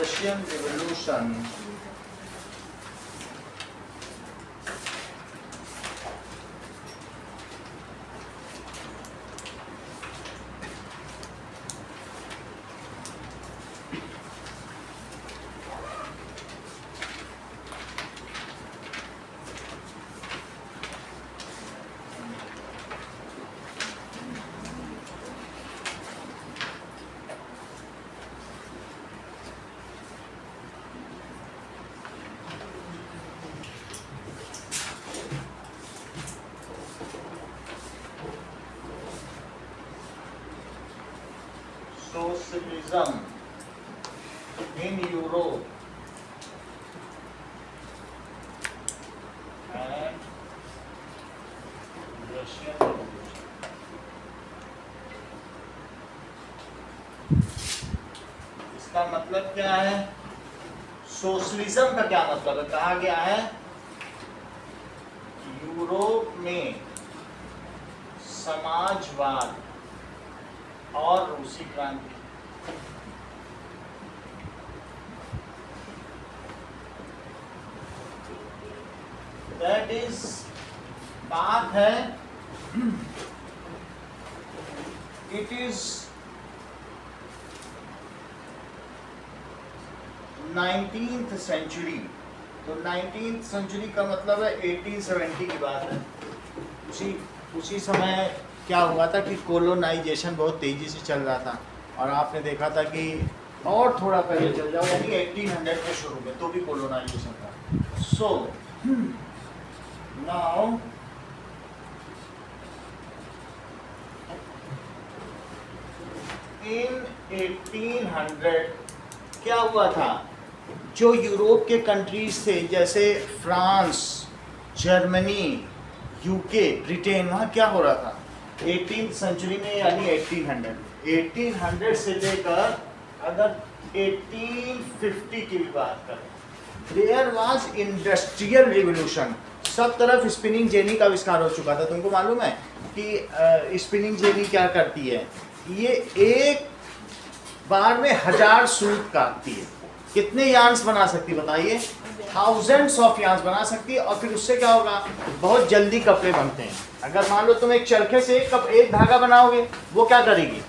Russian revolution socialism in Europe and Russian Revolution. इसका मतलब क्या है? सोशलिज्म का क्या मतलब है? कहा गया है यूरोप में समाजवाद और रूसी क्रांति। दैट इज बात है, इट इज 19th सेंचुरी। तो 19th सेंचुरी का मतलब है 1870 की बात है। उसी समय क्या हुआ था कि कोलोनाइजेशन बहुत तेजी से चल रहा था, और आपने देखा था कि और थोड़ा पहले चल जाओ यानी 1800 के शुरू में तो भी कोलोनाइजेशन था। सो नाउ इन 1800 क्या हुआ था, जो यूरोप के कंट्रीज थे जैसे फ्रांस, जर्मनी, यूके, ब्रिटेन, वहाँ क्या हो रहा था 18th सेंचुरी में यानी 1800 से लेकर अगर 1850 की भी बात करें, देयर वाज इंडस्ट्रियल रिवोल्यूशन। सब तरफ स्पिनिंग जेनी का आविष्कार हो चुका था। तुमको मालूम है कि स्पिनिंग जेनी क्या करती है? ये एक बार में 1000 सूत काटती है। कितने यार्न्स बना सकती बताइए? थाउजेंड्स ऑफ यार्न्स बना सकती है। और फिर उससे क्या होगा, बहुत जल्दी कपड़े बनते हैं। अगर मान लो तुम एक चरखे से एक धागा बनाओगे, वो क्या करेगी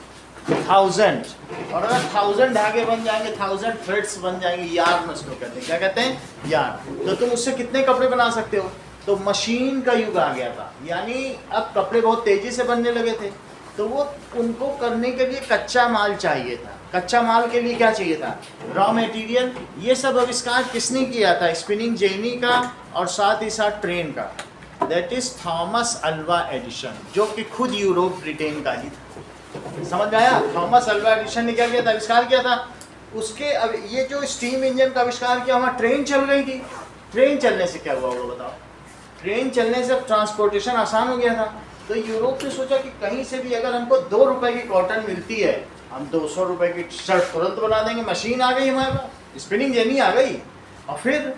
1000, और अगर 1000 धागे बन जाएंगे, 1000 थ्रेड्स बन जाएंगे, यार्न उसको कहते हैं। क्या कहते हैं? यार्न। तो तुम उससे कितने कपड़े बना सकते हो? तो मशीन का युग आ गया था, यानी अब कपड़े बहुत तेजी से बनने लगे थे। तो वो उनको करने के लिए कच्चा माल चाहिए था। कच्चा माल के लिए क्या चाहिए था? Raw material. ये सब आविष्कार किसने किया था? स्पिनिंग जेनी का और साथ ही साथ ट्रेन का। That is Thomas Alva Edison, जो कि खुद यूरोप ब्रिटेन का ही था। समझ आया? थॉमस अल्वा एडिशन ने क्या किया था? आविष्कार किया था। उसके अब ये जो स्टीम इंजन का आविष्कार किया, वहाँ ट्रेन चल रही थी। ट्रेन चलने से क्या हुआ वो बताओ? ट्रेन चलने से ट्रांसपोर्टेशन आसान हो गया था। तो यूरोप ने सोचा कि कहीं से भी अगर हमको 2 रुपए की कॉटन मिलती है, हम 200 रुपए की शर्ट तुरंत बना देंगे। मशीन आ गई हमारे पास, स्पिनिंग जेनी आ गई, और फिर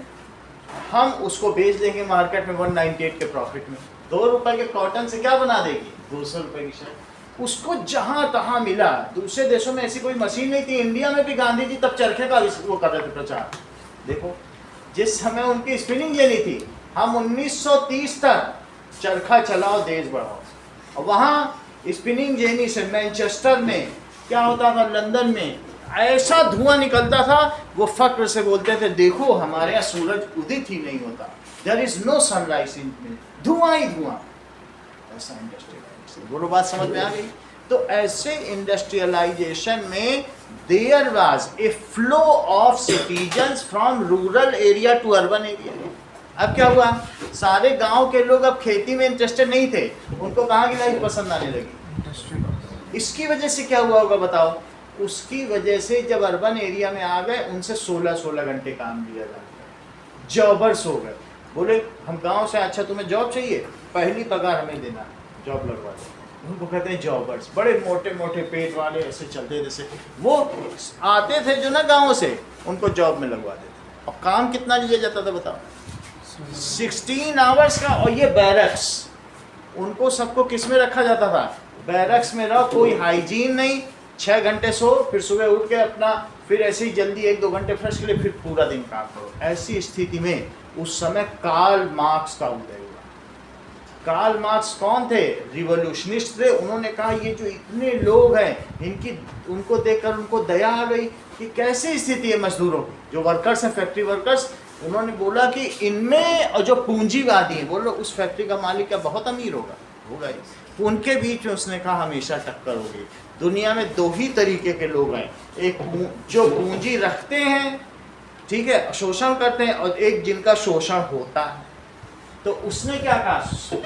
हम उसको बेच देंगे मार्केट में 198 के प्रॉफिट में। 2 रुपए के कॉटन से क्या बना देगी? 200 रुपए की शर्ट। उसको जहाँ तहाँ मिला। दूसरे देशों में ऐसी कोई मशीन नहीं थी। इंडिया में भी गांधी जी तब चरखे का वो कर रहे थे प्रचार। देखो जिस समय उनकी स्पिनिंग जेनी थी, हम 1930 तक चरखा चलाओ देश बढ़ाओ। और वहाँ स्पिनिंग जेनी से मैनचेस्टर में क्या होता था, लंदन में ऐसा धुआं निकलता था, वो फक्र से बोलते थे देखो हमारे यहाँ सूरज उदित ही नहीं होता, देयर इज नो सनराइज इन में, धुआं ही धुआं। ऐसा इंडस्ट्रियलाइजेशन, बोलो बात समझ में आ गई? तो ऐसे इंडस्ट्रियलाइजेशन में there was a flow of citizens from rural area to urban area. अब क्या हुआ, सारे गांव के लोग अब खेती में इंटरेस्टेड नहीं थे, उनको कहाँ की लाइफ पसंद आने लगी। इसकी वजह से क्या हुआ होगा बताओ? उसकी वजह से जब अर्बन एरिया में आ गए, उनसे 16-16 घंटे काम लिया जाता है, जॉबर्स हो गए। बोले हम गांव से, अच्छा तुम्हें जॉब चाहिए, पहली पगार हमें देना, जॉब लगवा दो। उनको कहते हैं जॉबर्स। बड़े मोटे मोटे पेट वाले ऐसे चलते, जैसे वो आते थे जो ना गाँव से, उनको जॉब में लगवा देते। और काम कितना लिया जाता था बताओ? 16 आवर्स का। और ये बैरक्स, उनको सबको किस में रखा जाता था? बैरक्स में रहो, कोई हाइजीन नहीं, 6 घंटे सो, फिर सुबह उठ के अपना फिर ऐसे ही जल्दी 1-2 घंटे फ्रेश के लिए फिर पूरा दिन काम करो। ऐसी स्थिति में उस समय कार्ल मार्क्स का उदय हुआ। कार्ल मार्क्स कौन थे? रिवोल्यूशनिस्ट थे। उन्होंने कहा ये जो इतने लोग हैं इनकी, उनको देखकर उनको दया आ गई कि कैसी स्थिति है मजदूरों की, जो वर्कर्स हैं, फैक्ट्री वर्कर्स। उन्होंने बोला कि इनमें और जो पूंजीवादी है, बोलो उस फैक्ट्री का मालिक क्या बहुत अमीर होगा ही। उनके बीच में उसने कहा हमेशा टक्कर होगी। दुनिया में 2 ही तरीके के लोग हैं, एक जो पूंजी रखते हैं, ठीक है, शोषण करते हैं, और एक जिनका शोषण होता है। तो उसने क्या कहा,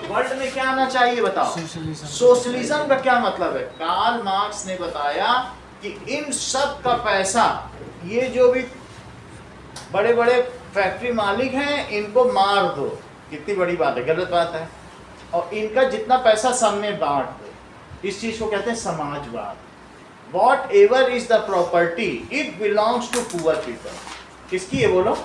वर्ल्ड में क्या आना चाहिए बताओ? सोशलिज्म का क्या मतलब है? कार्ल मार्क्स ने बताया कि इन सब का पैसा, ये जो भी बड़े बड़े फैक्ट्री मालिक हैं, इनको मार दो। कितनी बड़ी बात है, गलत बात है। और इनका जितना पैसा सब में बांट दो। इस चीज को कहते हैं समाजवाद। Whatever is the property it belongs to poor people. किसकी है बोलो?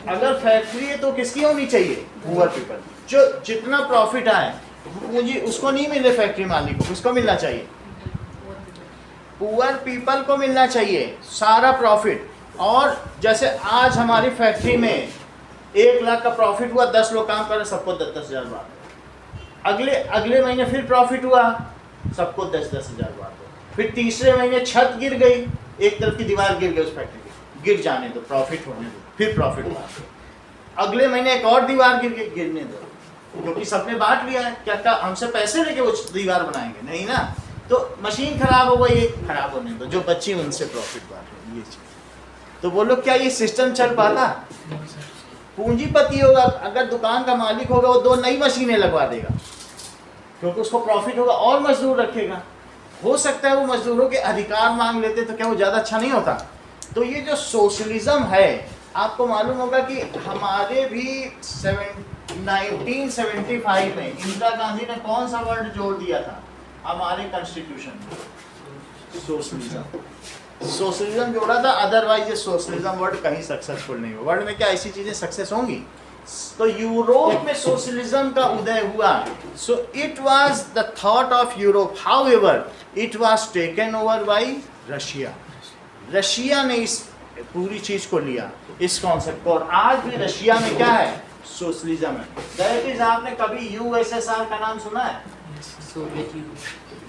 अगर फैक्ट्री है तो किसकी होनी चाहिए? Poor people. जो जितना प्रॉफिट आए पूंजी उसको नहीं मिले फैक्ट्री मालिक को, किसको मिलना चाहिए? पुअर पीपल को मिलना चाहिए सारा प्रॉफिट। और जैसे आज हमारी फैक्ट्री में 1 लाख का प्रॉफिट हुआ, 10 लोग काम कर रहे, सबको 10-10 हज़ार बात। अगले महीने फिर प्रॉफिट हुआ, सबको 10-10 हज़ार बात। फिर तीसरे महीने छत गिर गई, एक तरफ की दीवार गिर गई उस फैक्ट्री की, गिर जाने दो, प्रॉफिट होने दो, फिर प्रॉफिट हुआ। अगले महीने एक और दीवार गिरने दो, क्योंकि सबने बांट लिया है। क्या हमसे पैसे लेके वो दीवार बनाएंगे? नहीं ना। तो मशीन खराब हो गई, खराब होने दो, जो बच्ची उनसे प्रॉफिट बांट, ये चीज। तो बोलो क्या ये सिस्टम चल पाता? पूंजीपति होगा, अगर दुकान का मालिक होगा, वो 2 नई मशीनें लगवा देगा, क्योंकि उसको प्रॉफिट होगा, और मजदूर रखेगा। हो सकता है वो मजदूरों के अधिकार मांग लेते, तो क्या वो ज़्यादा अच्छा नहीं होता? तो ये जो सोशलिज्म है, आपको मालूम होगा कि हमारे भी 1975 में इंदिरा गांधी ने कौन सा वर्ड जोड़ दिया था हमारे कॉन्स्टिट्यूशन में? सोशलिज्म जोड़ा था। अदरवाइज ये सोशलिज्म वर्ड कहीं सक्सेसफुल नहीं हो। वर्ल्ड में क्या ऐसी चीजें सक्सेस होंगी? तो यूरोप में सोशलिज्म का उदय हुआ। So it was the thought of Europe, however it was taken over by Russia. Russia ने इस पूरी चीज को लिया, इस कॉन्सेप्ट को, और आज भी रशिया में क्या है? सोशलिज्म है। दैट इज, आपने कभी यूएसएसआर का नाम सुना है?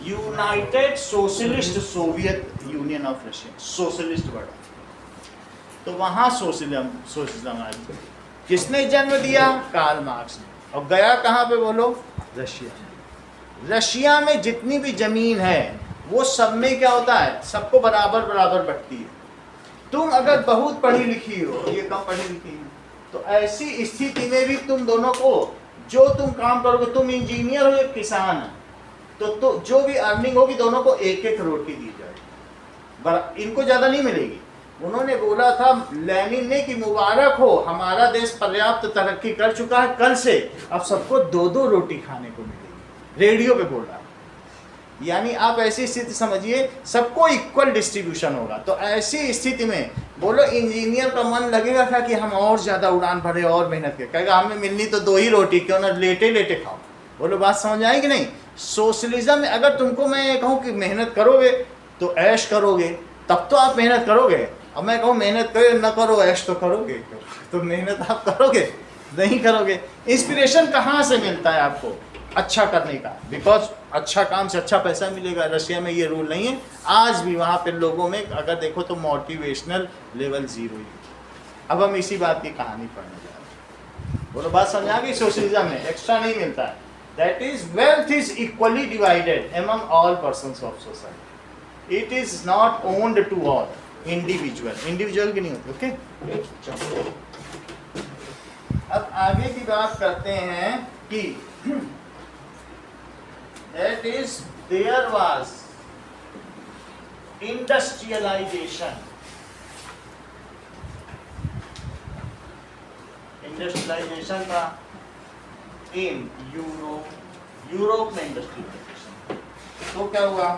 United socialist Soviet union of Russia, socialist word. तो वहां सोशलिज्म आई। किसने जन्म दिया? कार्ल मार्क्स ने। और गया कहां पे बोलो? रशिया। रशिया में जितनी भी जमीन है वो सब में क्या होता है? सबको बराबर बराबर बंटती है। तुम अगर बहुत पढ़ी लिखी हो, ये कम पढ़ी लिखी हो, तो ऐसी स्थिति में भी तुम दोनों को, जो तुम काम करोगे, तुम इंजीनियर हो, एक किसान है, तो जो भी अर्निंग होगी दोनों को 1-1 रोटी दी जाएगी, इनको ज्यादा नहीं मिलेगी। उन्होंने बोला था लेनिन ने कि मुबारक हो, हमारा देश पर्याप्त तरक्की कर चुका है, कल से अब सबको 2-2 रोटी खाने को मिलेगी। रेडियो पे बोल रहा। यानी आप ऐसी स्थिति समझिए, सबको इक्वल डिस्ट्रीब्यूशन होगा। तो ऐसी स्थिति में बोलो इंजीनियर का मन लगेगा क्या कि हम और ज्यादा उड़ान भरे और मेहनत करें? कहेगा हमें मिलनी तो 2 ही रोटी, क्यों ना लेटे लेटे खाओ। बोलो बात समझ आएगी नहीं? सोशलिज्म में अगर तुमको मैं कहूँ कि मेहनत करोगे तो ऐश करोगे, तब तो आप मेहनत करोगे। अब मैं कहूँ मेहनत करो न करो, ऐश तो करोगे, तो मेहनत आप करोगे नहीं करोगे। इंस्पिरेशन कहाँ से मिलता है आपको अच्छा करने का? बिकॉज अच्छा काम से अच्छा पैसा मिलेगा। रशिया में ये रूल नहीं है। आज भी वहाँ पे लोगों में अगर देखो तो मोटिवेशनल लेवल 0 ही। अब हम इसी बात की कहानी पढ़ने जा रहे हैं। बोलो बात समझ आ गई? सोशलिज्म में एक्स्ट्रा नहीं मिलता है। That is wealth is equally divided among all persons of society. It is not owned to all, individual की नहीं होती। ओके, चलो अब आगे की बात करते हैं कि that is there was industrialization का in यूरोप में इंडस्ट्रियलाइजेशन। तो क्या हुआ?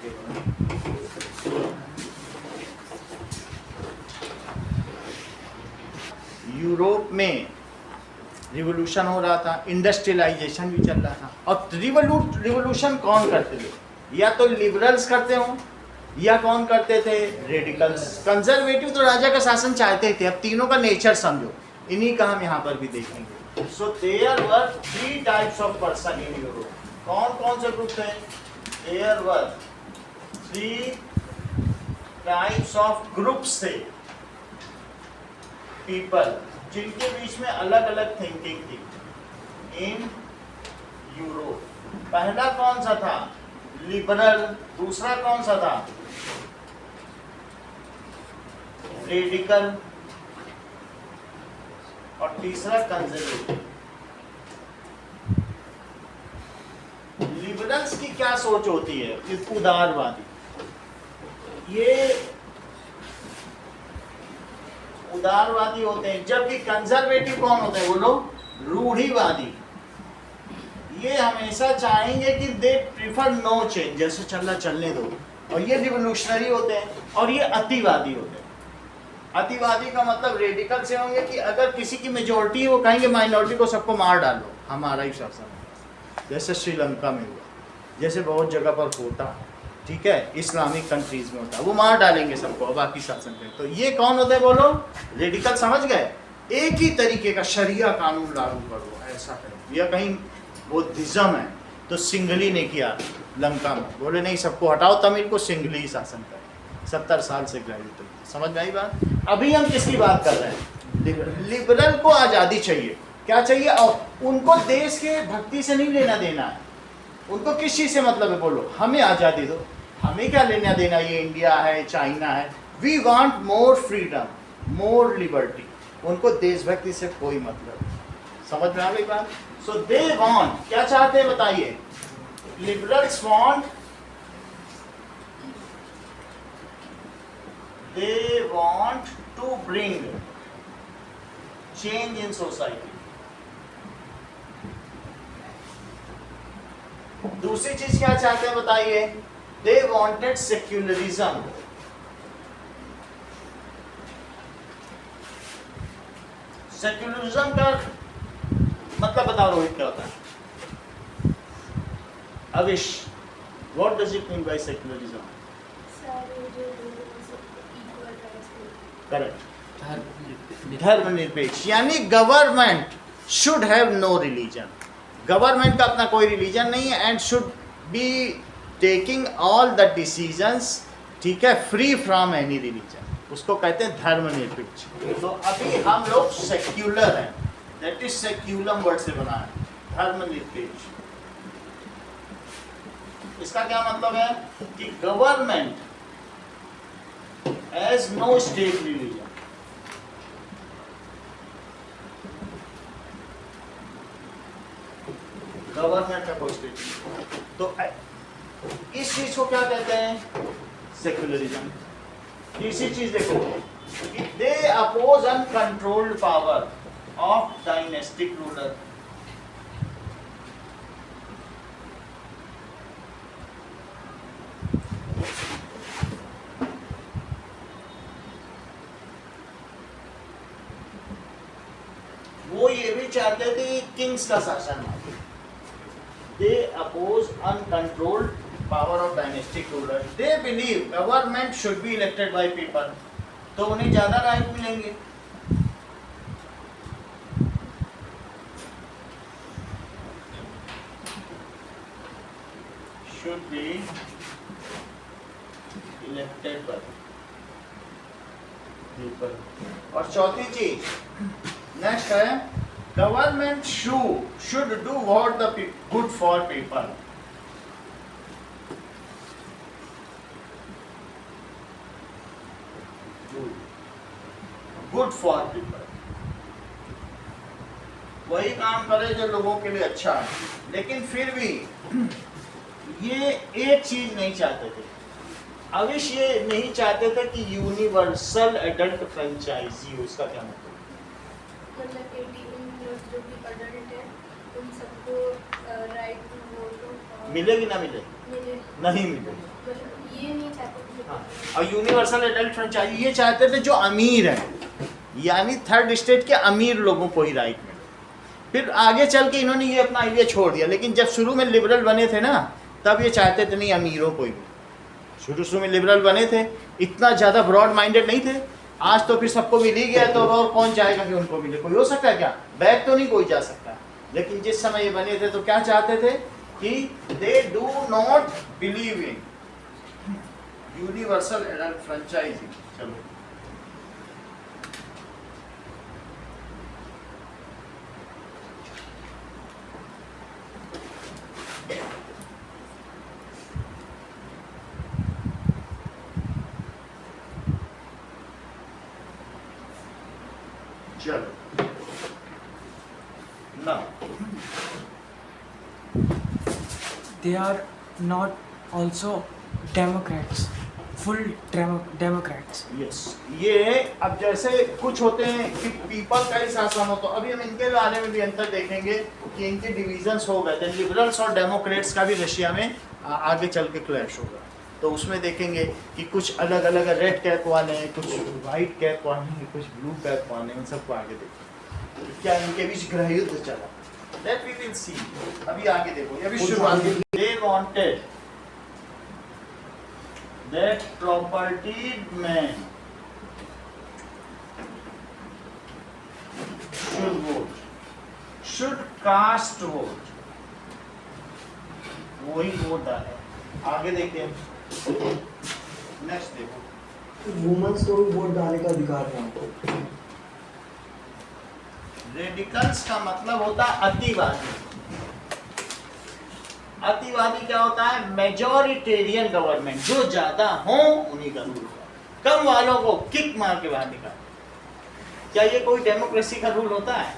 आगे बढ़ो। यूरोप में रिवोल्यूशन हो रहा था, इंडस्ट्रियलाइजेशन भी चल रहा था, और रिवोल्यूशन कौन करते थे? या तो लिबरल्स करते हो, या कौन करते थे? रेडिकल्स। कंजर्वेटिव तो राजा का शासन चाहते थे। अब तीनों का नेचर समझो, इन्हीं का हम यहाँ पर भी देखेंगे। So there were 3 types of person in Europe. कौन कौन से ग्रुप थे? There were 3 types of groups थे, पीपल, जिनके बीच में अलग अलग थिंकिंग थी इन यूरोप। पहला कौन सा था? लिबरल। दूसरा कौन सा था? रेडिकल। और तीसरा कंजर्वेटिव। लिबरल्स की क्या सोच होती है? उदारवादी। ये उदारवादी होते हैं। जबकि कंजर्वेटिव कौन होते हैं? वो लोग रूढ़िवादी। ये हमेशा चाहेंगे कि दे प्रीफर नो चेंज, जैसे चल रहा चलने दो। और ये रिवोल्यूशनरी होते हैं। और ये अतिवादी होते हैं। अतिवादी का मतलब रेडिकल से होंगे कि अगर किसी की मेजोरिटी है, वो कहेंगे माइनॉरिटी को सबको मार डालो, हमारा ही शासन है। जैसे श्रीलंका में हुआ, जैसे बहुत जगह पर होता, ठीक है, इस्लामिक कंट्रीज में होता, वो मार डालेंगे सबको, बाकी शासन करें। तो ये कौन होते हैं बोलो? रेडिकल। समझ गए? एक ही तरीके का शरिया कानून लागू करो, ऐसा करो। या कहीं बुद्धिज्म है तो सिंघली ने किया लंका में, बोले नहीं सबको हटाओ, तमिल को सिंघली शासन करे। 70 साल से ग्रेजुएट। समझ में आई बात? अभी हम किसकी बात कर रहे हैं? लिबरल को आज़ादी चाहिए। क्या चाहिए? और उनको देश के भक्ति से नहीं लेना देना है। उनको किस चीज़ से मतलब है बोलो? हमें आज़ादी दो, हमें क्या लेना देना, ये इंडिया है, चाइना है। We want more freedom, more liberty. उनको देशभक्ति से कोई मतलब नहीं। समझ में आ गई बात? सो दे वांट, क्या चाहते हैं बताइए? Liberals want, they want to bring change in society. दूसरी चीज क्या चाहते हैं बताइए? They wanted secularism. सेक्युलरिज्म का मतलब बताओ रोहित, क्या होता है? Avish, what does it mean by secularism? Correct. धर्मनिरपेक्ष, यानी government should have no religion. Government का अपना कोई रिलीजन नहीं है, and should be taking all the decisions, ठीक है, फ्री फ्रॉम एनी रिलीजन। उसको कहते हैं धर्मनिरपेक्ष। तो अभी हम लोग सेक्युलर हैं, दैट इज सेक्युलम वर्ड से बना है, धर्मनिरपेक्ष। इसका क्या मतलब है? कि government as no state religion. Government का कोई स्टेट नहीं। तो इस चीज को क्या कहते हैं? सेक्युलरिज्म। तीसरी चीज देखो, they oppose uncontrolled power of dynastic ruler. वो ये भी चाहते थे किंग्स का शासन। They oppose uncontrolled power of dynastic ruler. They believe government should be elected by people, तो उन्हें ज्यादा राइट मिलेंगे। Should be elected by people. और चौथी चीज नेक्स्ट है, government should do what the good for people. Good for people, वही काम करे जो लोगों के लिए अच्छा है। लेकिन फिर भी ये एक चीज नहीं चाहते थे, अविश ये नहीं चाहते थे कि यूनिवर्सल एडल्ट फ्रेंचाइजी। उसका क्या मतलब? मतलब 18 प्लस जो भी अडल्ट है उन सबको राइट टू वोट मिलेगी ना मिले? नहीं मिले। ये नहीं चाहते। हाँ, और यूनिवर्सल एडल्ट फ्रेंचाइज ये चाहते थे जो अमीर हैं, यानी थर्ड स्टेट के अमीर लोगों को ही राइट मिले। फिर आगे चल के इन्होंने ये अपना आइडिया छोड़ दिया, लेकिन जब शुरू में लिबरल बने थे ना, तब ये चाहते थे नहीं अमीरों को ही। शुरू में लिबरल बने थे, इतना ज़्यादा ब्रॉड माइंडेड नहीं थे। आज तो फिर सबको मिल ही गया, तो और कौन चाहेगा कि उनको मिले? कोई हो सकता है क्या? बैक तो नहीं कोई जा सकता। लेकिन जिस समय ये बने थे तो क्या चाहते थे कि they do not believe in universal adult franchising. चलो चलो ना, they are not also Democrats, full Democrats. Yes ये अब जैसे कुछ होते हैं कि पीपल का ही शासन हो, तो अभी हम इनके बारे में भी अंतर देखेंगे कि इनके डिविजन्स हो गए थे। लिबरल्स और डेमोक्रेट्स का भी रशिया में आगे चल के क्लैश होगा, तो उसमें देखेंगे कि कुछ अलग अलग रेड कैप वाले हैं, कुछ वाइट कैप वाले हैं, कुछ ब्लू कैप वाले हैं, उन सबको आगे देखेंगे क्या इनके बीच गृह युद्ध चला। That we will see। अभी आगे देखो, ये अभी शुरुआत। They wanted that propertied man should vote, should cast vote। वही वोट डाले। आगे देखते हैं, नेक्स्ट देखो। वुमेन्स को भी वोट डालने का अधिकार है हमको। रेडिकल्स का मतलब होता है अतिवादी। अतिवादी क्या होता है? मेजॉरिटेरियन गवर्नमेंट, जो ज्यादा हो उन्हीं का रूल, कम वालों को किक मार के बाहर निकाल। क्या ये कोई डेमोक्रेसी का रूल होता है?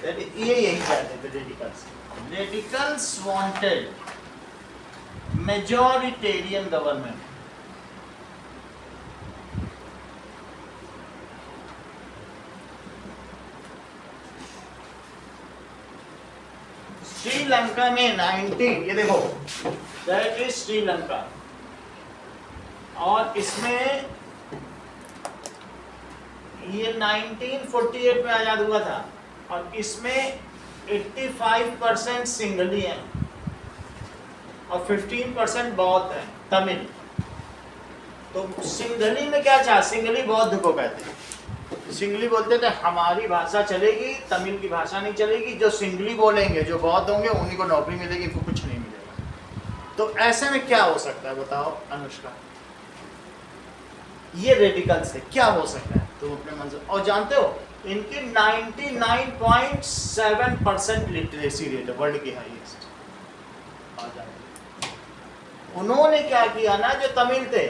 ये यही चाहते थे radicals. Radicals wanted majoritarian government. Sri Lanka में 19, ये देखो दैट इज श्रीलंका, और इसमें ये 1948 में आजाद हुआ था, और इसमें 85% सिंगली हैं और 15% बौद्ध हैं, तमिल। तो सिंगली में क्या चाह, सिंगली बौद्ध को कहते हैं। सिंगली बोलते थे हमारी भाषा चलेगी, तमिल की भाषा नहीं चलेगी, जो सिंगली बोलेंगे, जो बौद्ध होंगे, उन्हीं को नौकरी मिलेगी, इनको कुछ नहीं मिलेगा। तो ऐसे में क्या हो सकता है बताओ अनुष्का? ये रेडिकल से क्या हो सकता है तुम अपने मन से? और जानते हो इनकी 99.7% लिटरेसी रेट है, वर्ल्ड की हाईएस्ट। उन्होंने क्या किया ना, जो तमिल थे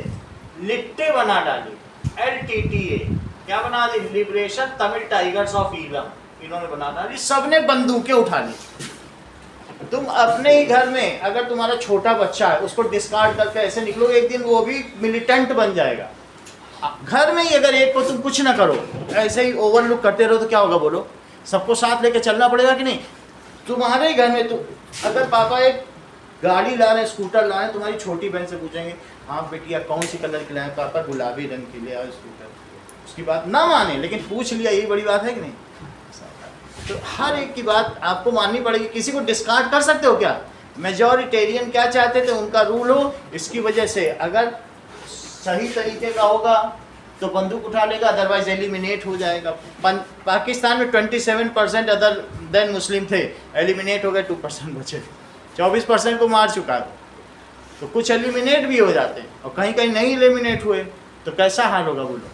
लिट्टे बना डाली, LTTA क्या बना दी? Liberation Tamil tigers of Eelam, इन्होंने बना डाली। सबने बंदूकें उठा ली। तुम अपने ही घर में अगर तुम्हारा छोटा बच्चा है, उसको डिस्कार्ड करके ऐसे निकलो, एक दिन वो भी मिलिटेंट बन जाएगा। घर में ही अगर एक को तुम कुछ ना करो, ऐसे ही ओवरलुक करते रहो, तो क्या होगा बोलो? सबको साथ लेके चलना पड़ेगा कि नहीं? तुम्हारे ही घर में अगर पापा एक गाड़ी ला रहे, स्कूटर ला रहे, तुम्हारी छोटी बहन से पूछेंगे, हाँ बेटिया कौन सी कलर की लाए? पापा गुलाबी रंग की ले आओ स्कूटर। उसकी बात ना माने, लेकिन पूछ लिया, यही बड़ी बात है कि नहीं? तो हर एक की बात आपको माननी पड़ेगी। किसी को डिस्कार्ड कर सकते हो क्या? मेजॉरिटेरियन क्या चाहते थे? उनका रूल हो, इसकी वजह से अगर सही तरीके का होगा तो बंदूक उठा लेगा, अदरवाइज एलिमिनेट हो जाएगा। पाकिस्तान में 27% अदर देन मुस्लिम थे, एलिमिनेट हो गए, 2% बचे, 24% को मार चुका है। तो कुछ एलिमिनेट भी हो जाते हैं, और कहीं कहीं नहीं एलिमिनेट हुए, तो कैसा हाल होगा बोलो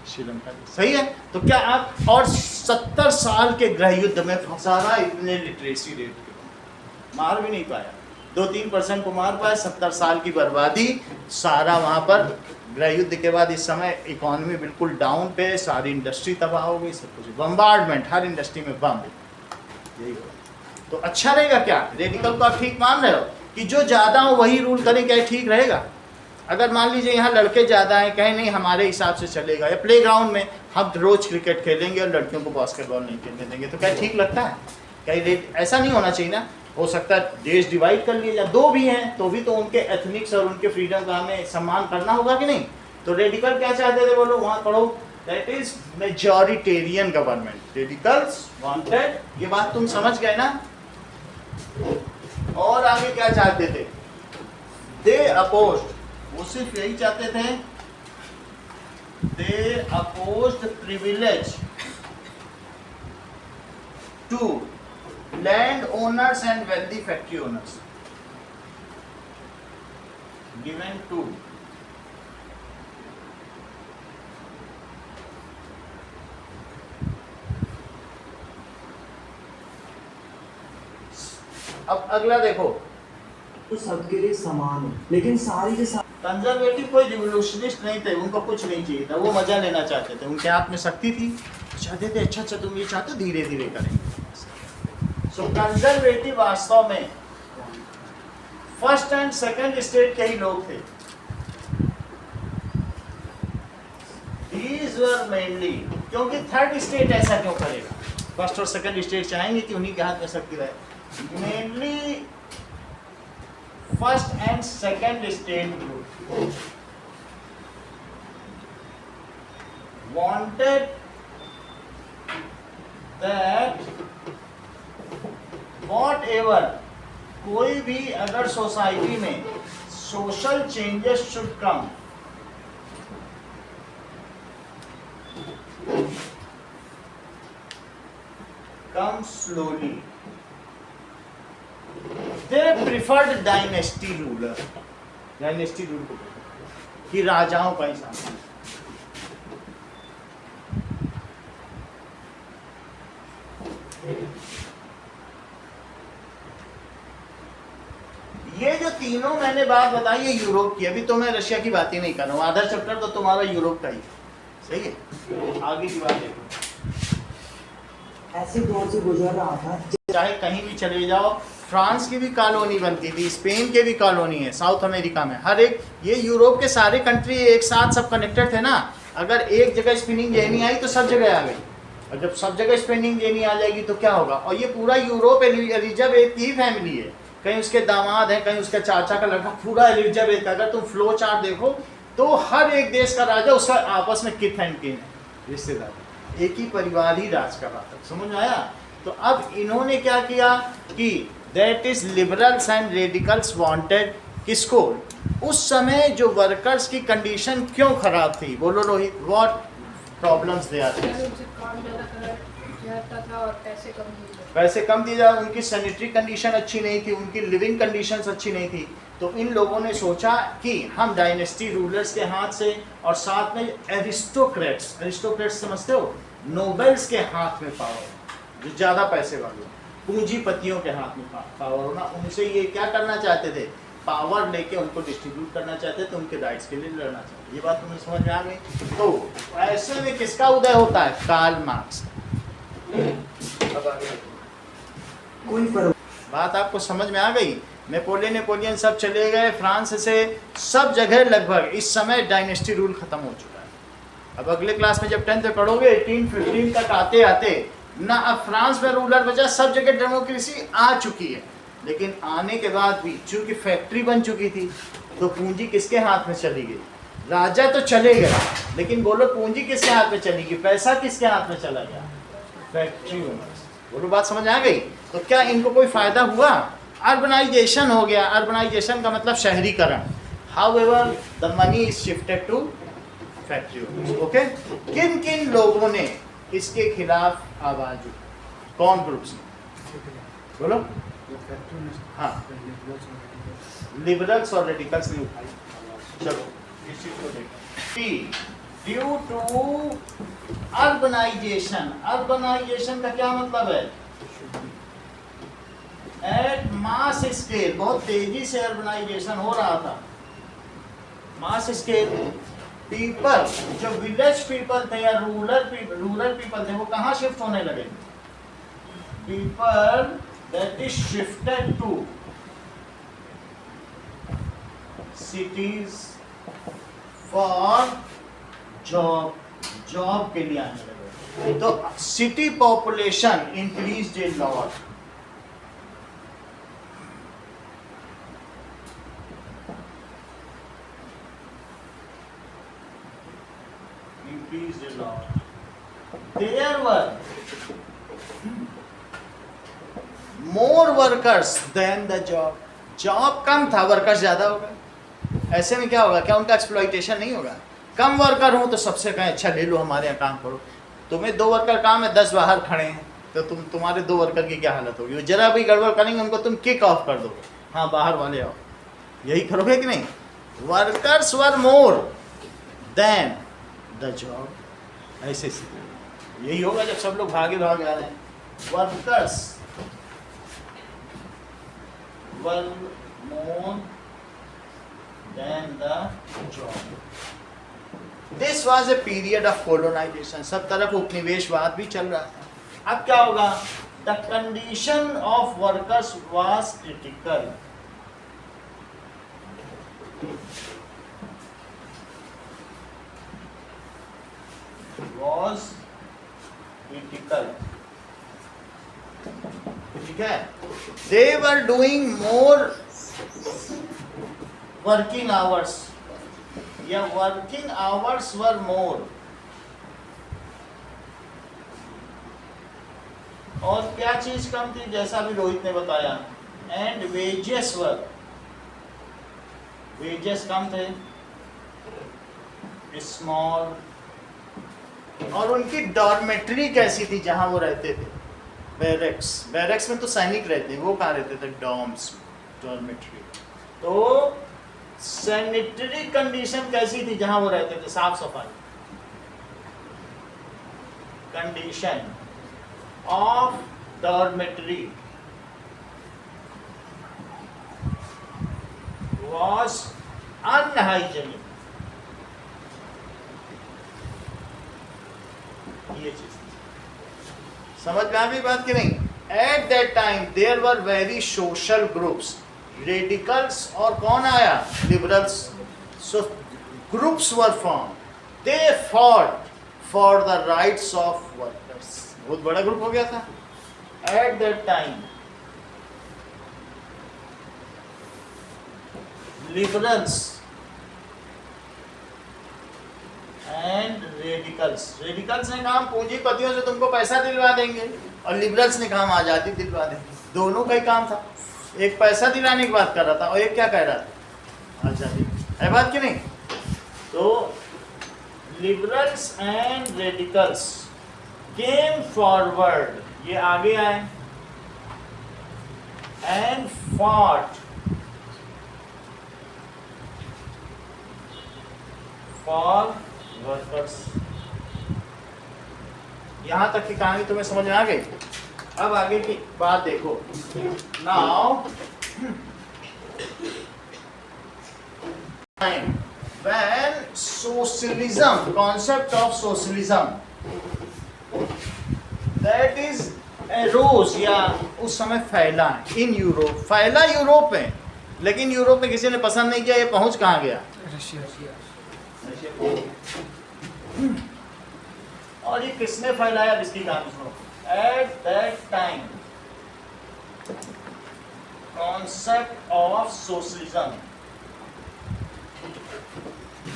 श्रीलंका? सही है। तो क्या आप, और 70 साल के गृह युद्ध में फंसा रहा इतने लिटरेसी रेट के, मार भी नहीं पाया, 2-3% को मार पाया। 70 साल की बर्बादी, सारा वहाँ पर गृह युद्ध के बाद इस समय इकोनॉमी बिल्कुल डाउन पे, सारी इंडस्ट्री तबाह हो गई, सब कुछ बम्बार्डमेंट, हर इंडस्ट्री में बम, यही होगा। तो अच्छा रहेगा क्या? रेडिकल को आप ठीक मान रहे हो कि जो ज़्यादा हो वही रूल करें, क्या ठीक रहेगा? अगर मान लीजिए यहाँ लड़के ज़्यादा हैं, कहें नहीं हमारे हिसाब से चलेगा, या प्लेग्राउंड में हम रोज़ क्रिकेट खेलेंगे और लड़कियों को बास्केटबॉल नहीं खेलने देंगे, तो क्या ठीक लगता है? क्या ऐसा नहीं होना चाहिए ना? हो सकता है देश डिवाइड कर लिए जाए, दो भी हैं तो भी तो उनके एथनिक्स और उनके फ्रीडम का हमें सम्मान करना होगा कि नहीं। तो रेडिकल क्या चाहते थे, बोलो वहां पढ़ो, that is majoritarian government. Radicals wanted, ये बात तुम समझ गए ना। और आगे क्या चाहते थे, दे अपोज्ड, वो सिर्फ यही चाहते थे, they opposed privilege to land owners and wealthy factory owners given to अब अगला देखो, तो सबके लिए समान हो, लेकिन सारी के साथ कंजर्वेटिव कोई रिवोल्यूशनिस्ट नहीं थे, उनको कुछ नहीं चाहिए था, वो मजा लेना चाहते थे, उनके हाथ में शक्ति थी, चाहते थे अच्छा अच्छा तुम ये चाहते हो धीरे धीरे करेंगे। सो कंजर्वेटिव वास्तव में फर्स्ट एंड सेकंड स्टेट के ही लोग थे। These were mainly, क्योंकि थर्ड स्टेट ऐसा क्यों करेगा, फर्स्ट और सेकंड स्टेट चाहेंगे कि उन्हीं के हाथ में शक्ति रहे। Mainly first and second state group wanted that whatever, कोई भी अगर सोसाइटी में social changes should come, come slowly. They preferred dynasty ruler. Dynasty rule को कि राजाओं का ही शासन। ये जो तीनों मैंने बात बताई है यूरोप की, अभी तो मैं रशिया की बात ही नहीं कर रहा हूँ, आधा चैप्टर तो तुम्हारा यूरोप का ही, सही है। आगे की बात देखो, ऐसे दौर से गुजर रहा था चाहे कहीं भी चले जाओ, फ्रांस की भी कॉलोनी बनती थी, स्पेन के भी कॉलोनी है, साउथ अमेरिका में, हर एक, ये यूरोप के सारे कंट्री एक साथ सब कनेक्टेड थे ना। अगर एक जगह स्पिनिंग जेनी आई तो सब जगह आ गई, और जब सब जगह स्पिनिंग जेनी आ जाएगी तो क्या होगा। और ये पूरा यूरोप एलिजाबेथ की ही फैमिली है, कहीं उसके दामाद है, कहीं उसके चाचा का लड़का, पूरा एलिजाबेथ। अगर तुम फ्लो चार्ट देखो तो हर एक देश का राजा उसका आपस में किथ एंड किन है, रिश्तेदार, एक ही परिवार ही राज कर रहा था, समझ में आया। तो अब इन्होंने क्या किया कि that is liberals and radicals wanted, किसको, उस समय जो वर्कर्स की कंडीशन क्यों खराब थी, बोलो Rohit, what problems they are, उनसे काम ज़्यादा कराया जाता था और पैसे कम दिए जाते थे। पैसे कम दिए जा, उनकी सैनिटरी कंडीशन अच्छी नहीं थी, उनकी लिविंग कंडीशंस अच्छी नहीं थी। तो इन लोगों ने सोचा कि हम डायनेस्टी रूलर्स के हाथ से और साथ में एरिस्टोक्रेट्स, एरिस्टोक्रेट्स समझते हो, नोबेल्स के हाथ में पावर, जो ज़्यादा पैसे वाले, पूंजीपतियों के हाथ में पावर होना, उनसे ये क्या करना चाहते थे, पावर लेके उनको डिस्ट्रीब्यूट करना चाहते थे, उनके राइट्स के लिए लड़ना चाहते। ये बात तुम्हें समझ में आ गई। तो ऐसे में किसका उदय होता है, कार्ल मार्क्स। कोई फर्क बात आपको समझ में आ गई। नेपोलियन सब चले गए, फ्रांस से सब जगह लगभग इस समय डायनेस्टी रूल खत्म हो चुका है। अब अगले क्लास में जब 10th पढ़ोगे 1815 तक आते आते ना अब फ्रांस में रूलर बचा, सब जगह डेमोक्रेसी आ चुकी है। लेकिन आने के बाद भी चूंकि फैक्ट्री बन चुकी थी तो पूंजी किसके हाथ में चली गई, राजा तो चले गए लेकिन बोलो पूंजी किसके हाथ में चली गई, पैसा किसके हाथ में चला गया, फैक्ट्री ओनर्स। बोलो बात समझ आ गई। तो क्या इनको कोई फायदा हुआ, अर्बनाइजेशन हो गया। अर्बनाइजेशन का मतलब शहरीकरण। However the money is shifted to factory owners. Okay, किन किन लोगों ने इसके खिलाफ आवाज उठाई, कौन ग्रुप्स ने, बोलो। हाँ, लिबरल्स और रेडिकल्स ने उठाई। चलो इस चीज को देखो। ड्यू टू अर्बनाइजेशन, अर्बनाइजेशन का क्या मतलब है, एट मास स्केल, बहुत तेजी से अर्बनाइजेशन हो रहा था। मास स्केल, पीपल, जो विलेज पीपल थे या रूरल पीपल थे, वो कहाँ शिफ्ट होने लगे, people that is shifted to cities for job, job के लिए आने लगे। तो city population increase in lot, job. There were more workers than the job. Job कम था, वर्कर्स ज्यादा हो गए। ऐसे में क्या होगा, क्या उनका एक्सप्लॉइटेशन नहीं होगा? कम वर्कर हो तो सबसे कहें अच्छा ले लो हमारे यहाँ काम करो। तुम्हें 2 वर्कर काम है, 10 बाहर खड़े हैं, तो तुम्हारे 2 वर्कर की क्या हालत होगी? जरा भी गड़बड़ करेंगे उनको तुम किक ऑफ कर दोगे, हाँ बाहर वाले आओ, यही करोगे कि नहीं? Workers were more than the job, ऐसे यही होगा जब सब लोग भागे भाग आ रहे हैं। Workers were more than the job. This was a period of colonisation, सब तरफ उपनिवेशवाद भी चल रहा था। अब क्या होगा? The condition of workers was critical. Was critical, ठीक है। They were doing more working hours, या वर्किंग आवर्स वर मोर। और क्या चीज कम थी? जैसा भी रोहित ने बताया, एंड वेजेस वर, वेजेस कम थे, स्मॉल। और उनकी डॉर्मेट्री कैसी थी जहां वो रहते थे? बैरक्स, बैरक्स में तो सैनिक रहते हैं, वो कहाँ रहते थे? Dorms, dormitory. तो सैनिटरी कंडीशन कैसी थी जहां वो रहते थे? साफ सफाई, condition of dormitory was unhygienic. ये चीज समझ में आ गई बात कि नहीं? At that time there were very social groups, radicals और कौन आया? Liberals. So groups were form, they fought for the rights of workers. बहुत बड़ा ग्रुप हो गया था at that time. Liberals and radicals. Radicals ने कहा पूंजीपतियों से तुमको पैसा दिलवा देंगे, और लिबरल्स ने कहा आजादी दिलवा देंगे। दोनों का ही काम था, एक पैसा दिलाने की बात कर रहा था और एक क्या कह रहा था? आजादी। है बात कि नहीं? तो liberals and radicals came forward, ये आगे आए, एंड फॉट फॉर वर्कर्स। यहां तक की कहानी तुम्हें समझ में आ गई? अब आगे की बात देखो। Now when socialism, concept of socialism, that is arose, या उस समय फैला इन यूरोप, फैला यूरोप में, लेकिन यूरोप में किसी ने पसंद नहीं किया। ये पहुंच कहाँ गया? रशिया। और ये किसने फैलाया? इसकी कहानी सुनो। Eight that time concept of socialism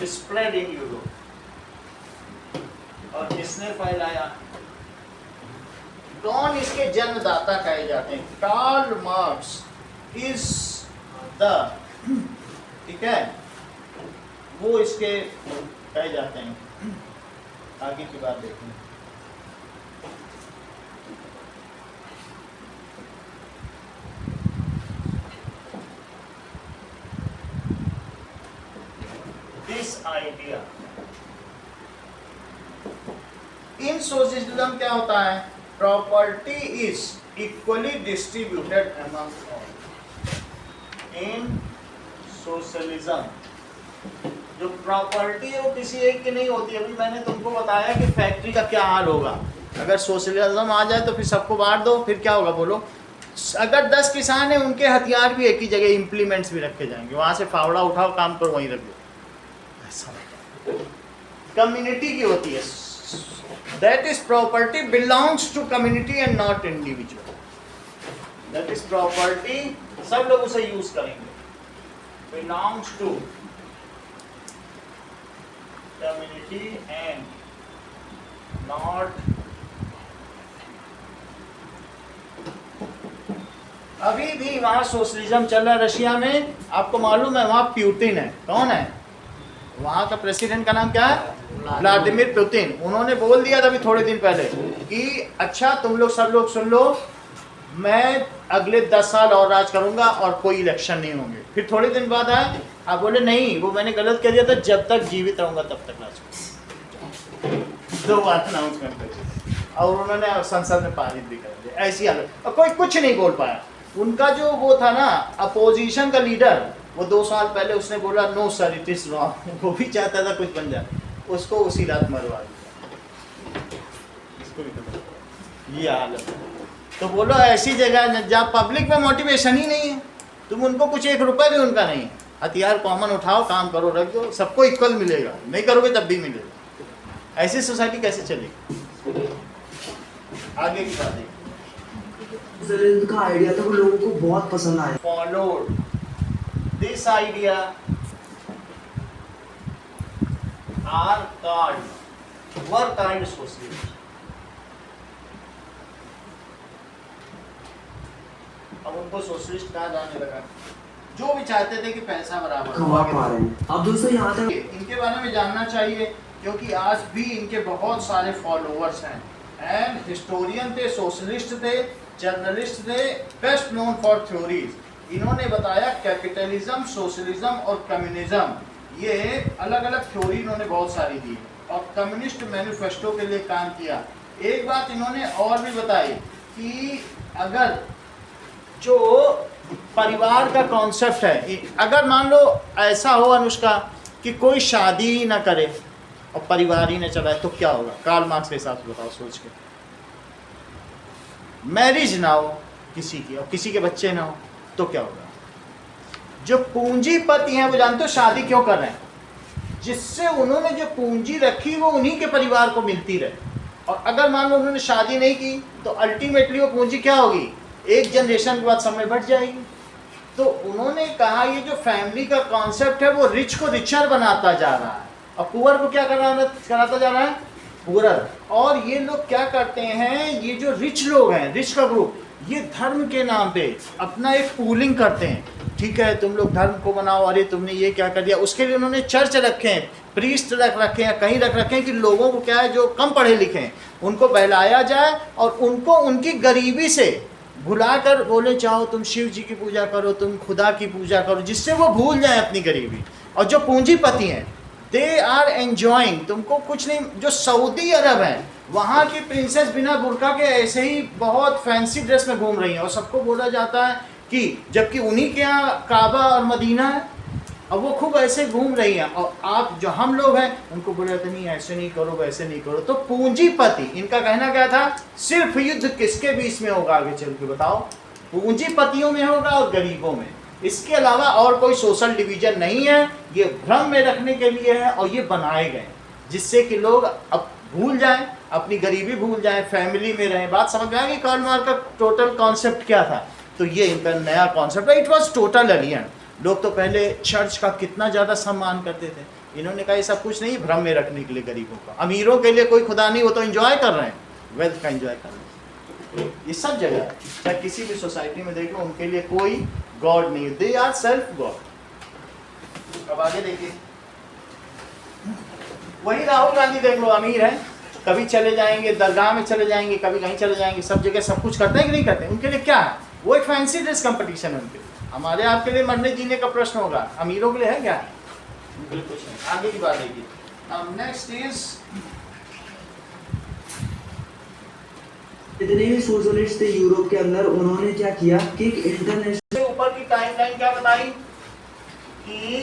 spread in Europe. और किसने फैलाया? कौन इसके जन्मदाता कहे जाते हैं? कार्ल मार्क्स इज द, ठीक है, वो इसके कहे जाते हैं। आगे की बात देखें। दिस आइडिया इन सोशलिज्म क्या होता है? Property is equally distributed among all. In socialism जो प्रॉपर्टी है वो किसी एक की नहीं होती। अभी मैंने तुमको बताया कि फैक्ट्री का क्या हाल होगा अगर सोशलिज्म आ जाए, तो फिर सबको बांट दो, फिर क्या होगा बोलो? अगर 10 किसान हैं, उनके हथियार भी एक ही जगह, इम्प्लीमेंट्स भी रखे जाएंगे, वहां से फावड़ा उठाओ, काम करो, वहीं रख दो। कम्युनिटी की होती है। That is property belongs to community and not individual. That is property, सब लोग उसे यूज करेंगे। Belongs to community and not, अभी भी वहां सोशलिज्म चल रहा है रशिया में। आपको मालूम है वहां प्यूटिन है, कौन है वहां का प्रेसिडेंट, का नाम क्या है, व्लादिमीर पुतिन। उन्होंने बोल दिया था अभी थोड़े दिन पहले कि अच्छा तुम लोग सब लोग सुन लो, मैं अगले 10 साल और राज करूंगा और कोई इलेक्शन नहीं होंगे। फिर थोड़े दिन बाद आए, आप बोले नहीं वो मैंने गलत कह दिया था, जब तक जीवित रहूंगा तब तक राज करूंगा। 2 बार अनाउंसमेंट कर दी और उन्होंने संसद में पारित भी कर दिया। ऐसी हालत, और कोई कुछ नहीं बोल पाया। उनका जो वो था ना अपोजिशन का लीडर, वो 2 साल पहले उसने बोला no sir it is wrong, वो भी चाहता था कुछ बन जाए, उसको उसी रात मरवा दिया। इसको भी खत्म। ये हालत है। तो बोलो ऐसी जगह जहाँ पब्लिक में मोटिवेशन ही नहीं है, तुम उनको कुछ 1 रुपये भी उनका नहीं है, हथियार कॉमन उठाओ, काम करो, रख दो, सबको इक्वल मिलेगा, नहीं करोगे तब भी मिलेगा। ऐसी सोसाइटी कैसे चलेगी? आगे की बात है, का आइडिया था वो लोगों को बहुत पसंद आया। followed this idea are called socialist। अब उनको सोशलिस्ट कहा जाने लगा, जो भी चाहते थे कि पैसा बराबर कमा पा रहे हैं। अब दोस्तों यहाँ तक इनके बारे में जानना चाहिए, क्योंकि आज भी इनके बहुत सारे फॉलोअर्स हैं। एंड हिस्टोरियन थे, सोशलिस्ट थे, जर्नलिस्ट थे, बेस्ट नोन फॉर थ्योरीज। इन्होंने बताया कैपिटलिज्म, सोशलिज्म और कम्युनिज्म, ये अलग अलग थ्योरी इन्होंने बहुत सारी दी और कम्युनिस्ट मैनिफेस्टो के लिए काम किया। एक बात इन्होंने और भी बताई कि अगर जो परिवार का कॉन्सेप्ट है, अगर मान लो ऐसा हो अनुष्का कि कोई शादी ही ना करे और परिवार ही न चलाए तो क्या होगा? कार्ल मार्क्स के हिसाब से बताओ सोच के। मैरिज ना हो किसी की और किसी के बच्चे ना हो तो क्या होगा? जो पूंजीपति हैं वो जानते हो शादी क्यों कर रहे हैं? जिससे उन्होंने जो पूंजी रखी वो उन्हीं के परिवार को मिलती रहे। और अगर मान लो उन्होंने शादी नहीं की तो अल्टीमेटली वो पूंजी क्या होगी? एक जनरेशन के बाद समय बढ़ जाएगी। तो उन्होंने कहा ये जो फैमिली का कॉन्सेप्ट है वो रिच को रिचर बनाता जा रहा है और पुअर को क्या कराता जा रहा है? पुअर। और ये लोग क्या करते हैं, ये जो रिच लोग हैं, रिच का ग्रुप, ये धर्म के नाम पे अपना एक पूलिंग करते हैं। ठीक है तुम लोग धर्म को बनाओ, अरे तुमने ये क्या कर दिया। उसके लिए उन्होंने चर्च रखे हैं, प्रीस्ट रख रखे हैं, कहीं रख रखे हैं कि लोगों को क्या है जो कम पढ़े लिखे हैं उनको बहलाया जाए और उनको उनकी गरीबी से भुलाकर बोले चाहो तुम शिव जी की पूजा करो, तुम खुदा की पूजा करो, जिससे वो भूल जाए अपनी गरीबी। और जो पूंजीपति हैं दे आर एंजॉइंग, तुमको कुछ नहीं। जो सऊदी अरब है वहाँ की प्रिंसेस बिना बुर्का के ऐसे ही बहुत फैंसी ड्रेस में घूम रही हैं और सबको बोला जाता है कि जबकि उन्हीं के यहाँ काबा और मदीना है और वो खूब ऐसे घूम रही हैं। और आप जो हम लोग हैं उनको बोला जाता नहीं ऐसे नहीं करो वैसे नहीं करो। तो पूंजीपति, इनका कहना क्या था? सिर्फ युद्ध किसके बीच में होगा आगे चल के बताओ? पूंजीपतियों में होगा और गरीबों में। इसके अलावा और कोई सोशल डिवीजन नहीं है। ये भ्रम में रखने के लिए है और ये बनाए गए जिससे कि लोग अब भूल जाएं, अपनी गरीबी भूल जाएं, फैमिली में रहें। बात समझ में आ गई? कार्ल मार्क्स का टोटल कॉन्सेप्ट क्या था? तो ये इनका नया कॉन्सेप्ट है। It was total alien. लोग तो पहले चर्च का कितना ज़्यादा सम्मान करते थे, इन्होंने कहा ये सब कुछ नहीं, भ्रम में रखने के लिए गरीबों का। अमीरों के लिए कोई खुदा नहीं, वो तो एंजॉय कर रहे हैं, वेल्थ का एंजॉय कर रहे हैं। ये सब जगह है, चाहे किसी भी सोसाइटी में देख लो, उनके लिए कोई गॉड नहीं, दे आर सेल्फ गॉड। अब आगे देखिए, वही राहुल गांधी देख लो, अमीर है, कभी चले जाएंगे दरगाह में चले जाएंगे, कभी कहीं चले जाएंगे, सब जगह सब कुछ करते हैं कि नहीं करते? उनके लिए क्या है? वो एक फैंसी ड्रेस कंपटीशन है उनके लिए। हमारे आपके लिए मरने जीने का प्रश्न होगा, अमीरों के लिए है क्या? बिल्कुल नहीं। आगे की बात देखिए। अब नेक्स्ट इज, जितने भी सोशलिस्ट थे यूरोप के अंदर, उन्होंने क्या किया कि एक इंटरनेशनल ऊपर की टाइमलाइन क्या बताई कि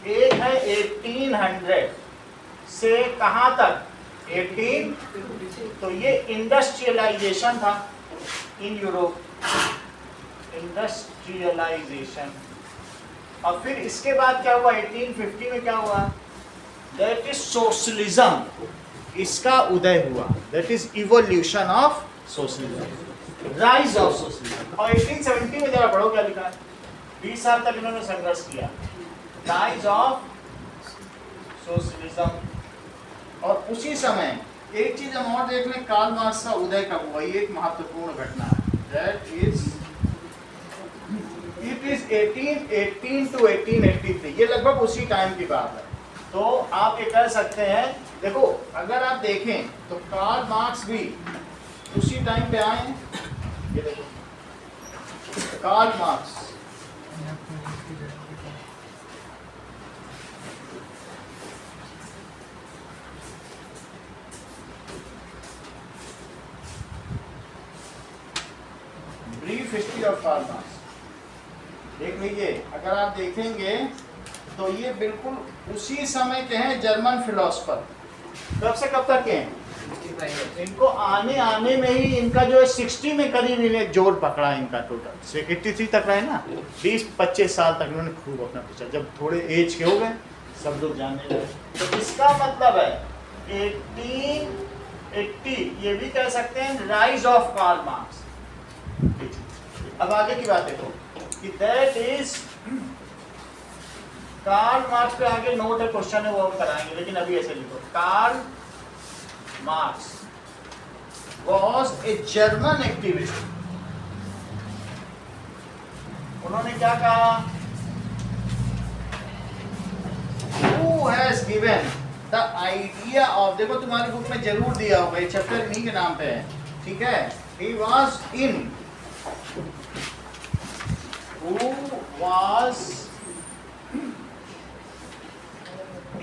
एक है 1800 से कहां तक? 18, तो ये इंडस्ट्रियलाइजेशन था इन यूरोप, इंडस्ट्रियलाइजेशन। और फिर इसके बाद क्या हुआ? 1850 में क्या हुआ? दैट इज सोशलिज्म, इसका उदय हुआ। That is evolution of socialism, rise of socialism. और 1870 में जरा पढ़ो क्या लिखा है, 20 साल तक इन्होंने संघर्ष किया, राइज ऑफ सोशलिज्म। और उसी समय एक चीज हम और देख लें, कार्ल मार्क्स का उदय कब हुआ, ये एक महत्वपूर्ण घटना है। That is it is 1818 to 1883, ये लगभग उसी टाइम की बात है। तो आप ये कह सकते हैं, देखो अगर आप देखें तो कार्ल मार्क्स भी उसी टाइम पे आए हैं। ये देखो Karl Marx, brief history of Karl Marx देख लीजिए। अगर आप देखेंगे तो ये बिल्कुल उसी समय के हैं जर्मन फिलोसफर। कब से कब तक के हैं? इनको आने में ही इनका जो है 60 में करीब इन्हें जोर पकड़ा इनका टोटल 83 तक रहे ना, 20-25 साल तक इन्होंने खूब अपना पूछा। जब थोड़े एज के हो गए सब लोग जानने लगे। तो इसका मतलब है 1880, ये भी कह सकते हैं राइज ऑफ कार्ल मार्क्स। अब आगे की बात देखो कि दैट इज कार्ल मार्क्स पे आगे नोट है, क्वेश्चन है वो हम कराएंगे, लेकिन अभी ऐसे लिखो Karl Marx was a German activist। उन्होंने क्या कहा? Who has given the idea of, देखो तुम्हारी बुक में जरूर दिया होगा, ये चैप्टर इन्हीं के नाम पे है, ठीक है। He was who was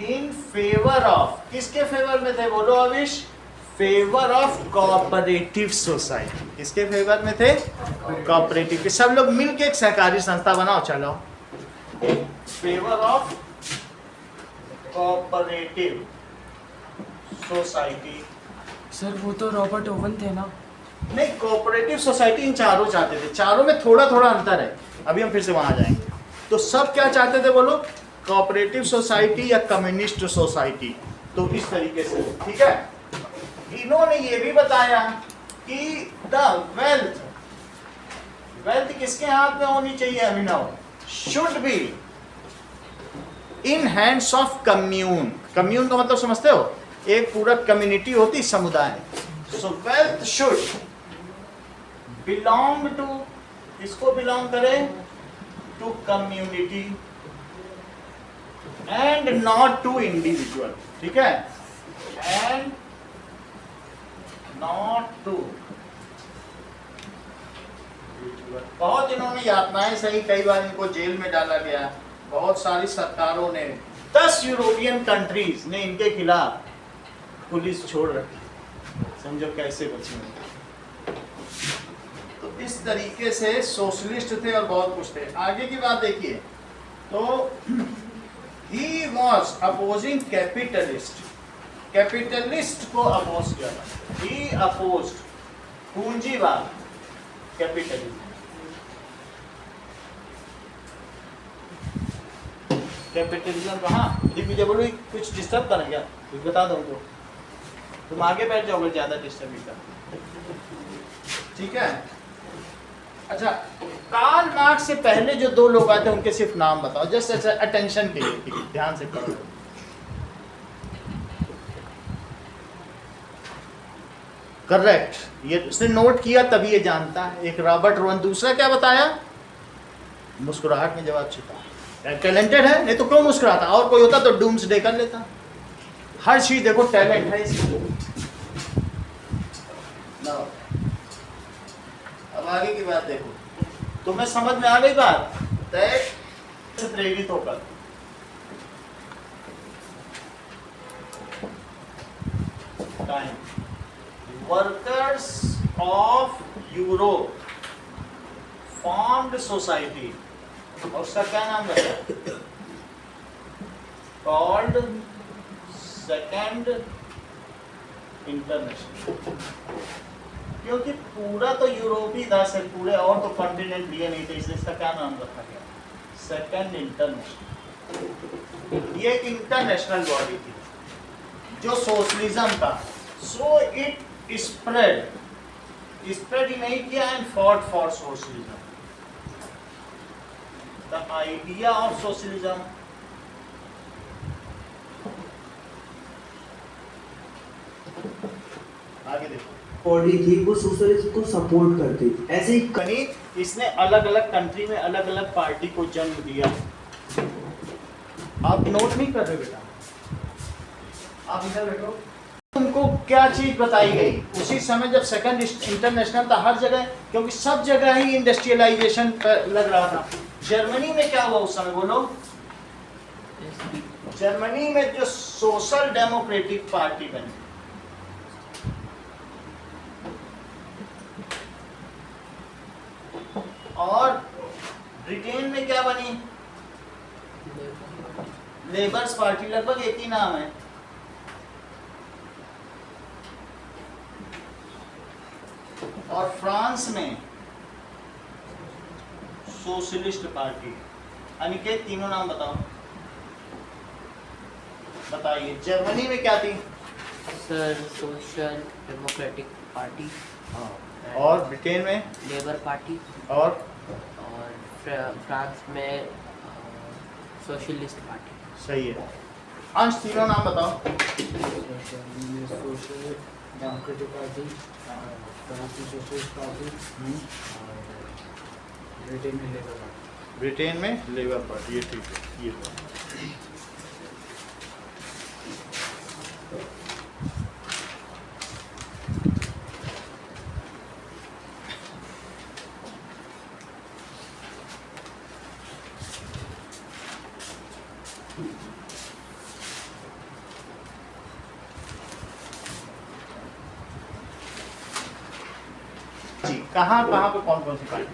in favor of, किसके फेवर में थे बोलो Avish? Favour of cooperative society. किसके फेवर में थे? कोऑपरेटिव के। सब लोग मिलके एक सहकारी संस्था बनाओ, चलो। Favour of cooperative society. Sir वो तो रॉबर्ट ओवन थे ना? नहीं, कोऑपरेटिव सोसाइटी इन चारों चाहते थे, चारों में थोड़ा थोड़ा अंतर है, अभी हम फिर से वहां जाएंगे। तो सब क्या चाहते थे बोलो? कोऑपरेटिव सोसाइटी या कम्युनिस्ट सोसाइटी। तो इस तरीके से, ठीक है। इन्होंने ये भी बताया कि द वेल्थ किसके हाथ में होनी चाहिए Abhinav? Should be in hands of commune. Commune का मतलब समझते हो? एक पूरा कम्युनिटी होती, समुदाय। So wealth should belong to, किसको बिलोंग करे? To community and not to individual, ठीक है। एंड नॉट टू, बहुत इन्होंने यातनाएं सही, कई बार इनको जेल में डाला गया, बहुत सारी सरकारों ने, 10 यूरोपियन कंट्रीज ने इनके खिलाफ पुलिस छोड़ रखी। समझो कैसे बचे। तो इस तरीके से सोशलिस्ट थे और बहुत कुछ थे। आगे की बात देखिए, तो he was opposing capitalist, capitalist को अपोज किया था। ही अपोज्ड पूंजीवाद, कैपिटलिज्म। कैपिटलिज्म कहाँ? दिग्विजय बोलो कुछ डिस्टर्ब करें क्या? कुछ बता दो तो तुम आगे बैठ जाओगे ज्यादा डिस्टर्ब कर, ठीक है। अच्छा, कार्ल मार्क्स से पहले जो 2 लोग आए थे उनके सिर्फ नाम बताओ, जस्ट अटेंशन के लिए, ध्यान से पढ़ो। करेक्ट, ये उसने नोट किया तभी ये जानता है। एक रॉबर्ट रोवन, दूसरा क्या बताया? मुस्कुराहट में जवाब छिपा। टैलेंटेड है, नहीं तो क्यों मुस्कुराता? और कोई होता तो डूम्सडे कर लेता। हर चीज देखो टैलेंट है इसको। अब आगे की बात देखो, तुम्हें समझ में आ गई बात? से प्रेरित होकर time workers of Europe formed society, और उसका क्या नाम रखा? Called second international. क्योंकि पूरा तो यूरोपी था, से पूरे और तो कॉन्टिनेंट दिए नहीं थे, इसलिए इसका क्या नाम रखा गया? Second international. ये एक इंटरनेशनल बॉडी थी जो सोशलिज्म था। सो इट स्प्रेड ही नहीं किया, and fought for socialism. The idea of socialism आगे देखो। बॉडी थी वो सोशलिस्ट को सपोर्ट करती। ऐसे ही बनी, इसने अलग अलग कंट्री में अलग अलग पार्टी को जन्म दिया। आप नोट नहीं कर रहे बेटा, आप इधर बैठो। उनको क्या चीज बताई गई उसी समय जब सेकंड इंटरनेशनल था, हर जगह, क्योंकि सब जगह ही इंडस्ट्रियलाइजेशन लग रहा था। जर्मनी में क्या हुआ उस समय बोलो? जर्मनी में जो सोशल डेमोक्रेटिक पार्टी बनी, और ब्रिटेन में क्या बनी? Labours party. लगभग एक ही नाम है। और फ्रांस में सोशलिस्ट पार्टी। अनिकेत तीनों नाम बताओ, बताइए। जर्मनी में क्या थी? Sir social democratic party. और ब्रिटेन में? Labour party. और फ्रांस में सोशलिस्ट पार्टी। सही है। अंश तीनों नाम बताओ। सोशल डेमोक्रेटिक पार्टी, फ्रांस में सोशलिस्ट पार्टी, ब्रिटेन में लेबर पार्टी। ब्रिटेन में लेबर पार्टी, ये ठीक है। ये तो जी, कहाँ कहाँ पे कौन कौन सी पार्टी?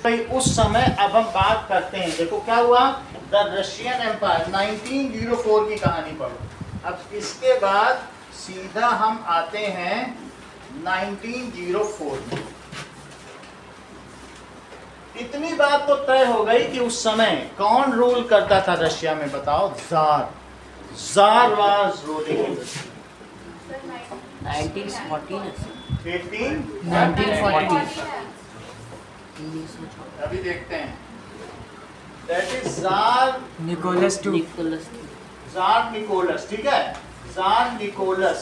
भाई उस समय अब हम बात करते हैं। देखो क्या हुआ, द रशियन एम्पायर 1904 की कहानी पढ़ो। अब इसके बाद सीधा हम आते हैं 1904 में। इतनी बात तो तय हो गई कि उस समय कौन रूल करता था रशिया में, बताओ? जार। Jar was ruling. 1914 अभी देखते हैं। That is tsar Nicholas two. Nicholas tsar Nicholas, ठीक है। Tsar Nicholas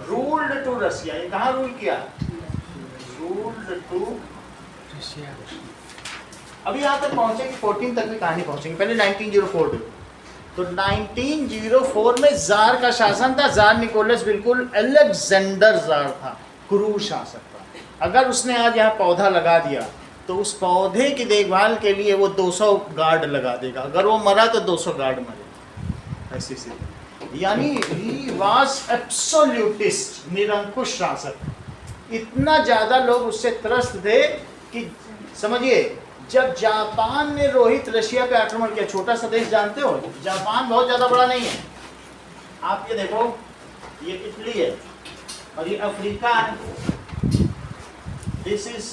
ruled to Russia. ये कहाँ रूल किया? Ruled to Russia. अभी यहाँ तक पहुंचेंगे, 14 तक भी कहानी पहुंचेंगे। पहले 1904 पे। तो 1904 में जार का शासन था। जार निकोलस बिल्कुल अलेक्जेंडर जार था, क्रूर शासक था। अगर उसने आज यहाँ पौधा लगा दिया तो उस पौधे की देखभाल के लिए वो 200 गार्ड लगा देगा। अगर वो मरा तो 200 गार्ड मरे। ऐसी स्थिति, यानी ही वाज एब्सोल्यूटिस्ट, निरंकुश शासक। इतना ज़्यादा लोग उससे त्रस्त थे कि समझिए, जब जापान ने रोहित रशिया पे आक्रमण किया, छोटा सा देश जानते हो, जापान बहुत ज़्यादा बड़ा नहीं है। आप ये देखो, ये इटली है और ये अफ्रीका है। दिस इज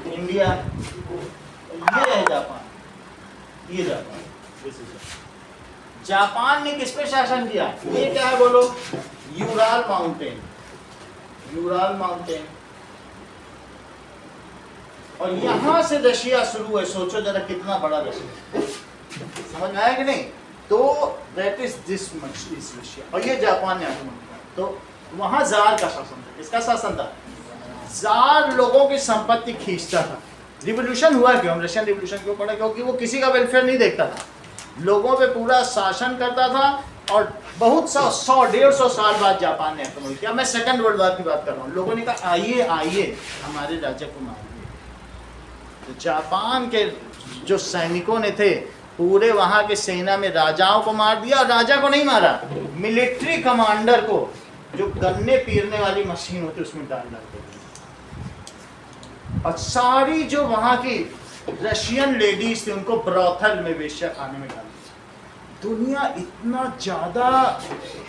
इंडिया, ये है जापान, ये जापान, दिस इज जापान ने किस पे शासन किया? ये क्या है बोलो? Ural mountain. Ural mountain. और यहां से रशिया शुरू है। सोचो जरा कितना बड़ा रशिया, समझ में आया कि नहीं? तो that is this much is Russia. और ये जापान ने आक्रमण किया। तो वहां जार का शासन था। किसका शासन था? जार लोगों की संपत्ति खींचता था। रिवोल्यूशन हुआ क्यों? रशियन रिवोल्यूशन क्यों पड़ा? क्योंकि वो किसी का वेलफेयर नहीं देखता था, लोगों पे पूरा शासन करता था। और बहुत 100-150 साल बाद जापान ने आक्रमण किया। मैं सेकंड वर्ल्ड वॉर की बात कर रहा हूँ। लोगों ने कहा आइए आइए हमारे राज्य को मारिए। तो जापान के जो सैनिकों ने थे, पूरे वहाँ के सेना में राजाओं को मार दिया। और राजा को नहीं मारा, मिलिट्री कमांडर को, जो गन्ने पीरने वाली मशीन होती उसमें डाल डालते थे। और सारी जो वहाँ की रशियन लेडीज थी उनको ब्रॉथल में, वेश्या खाने में डाल। दुनिया इतना ज़्यादा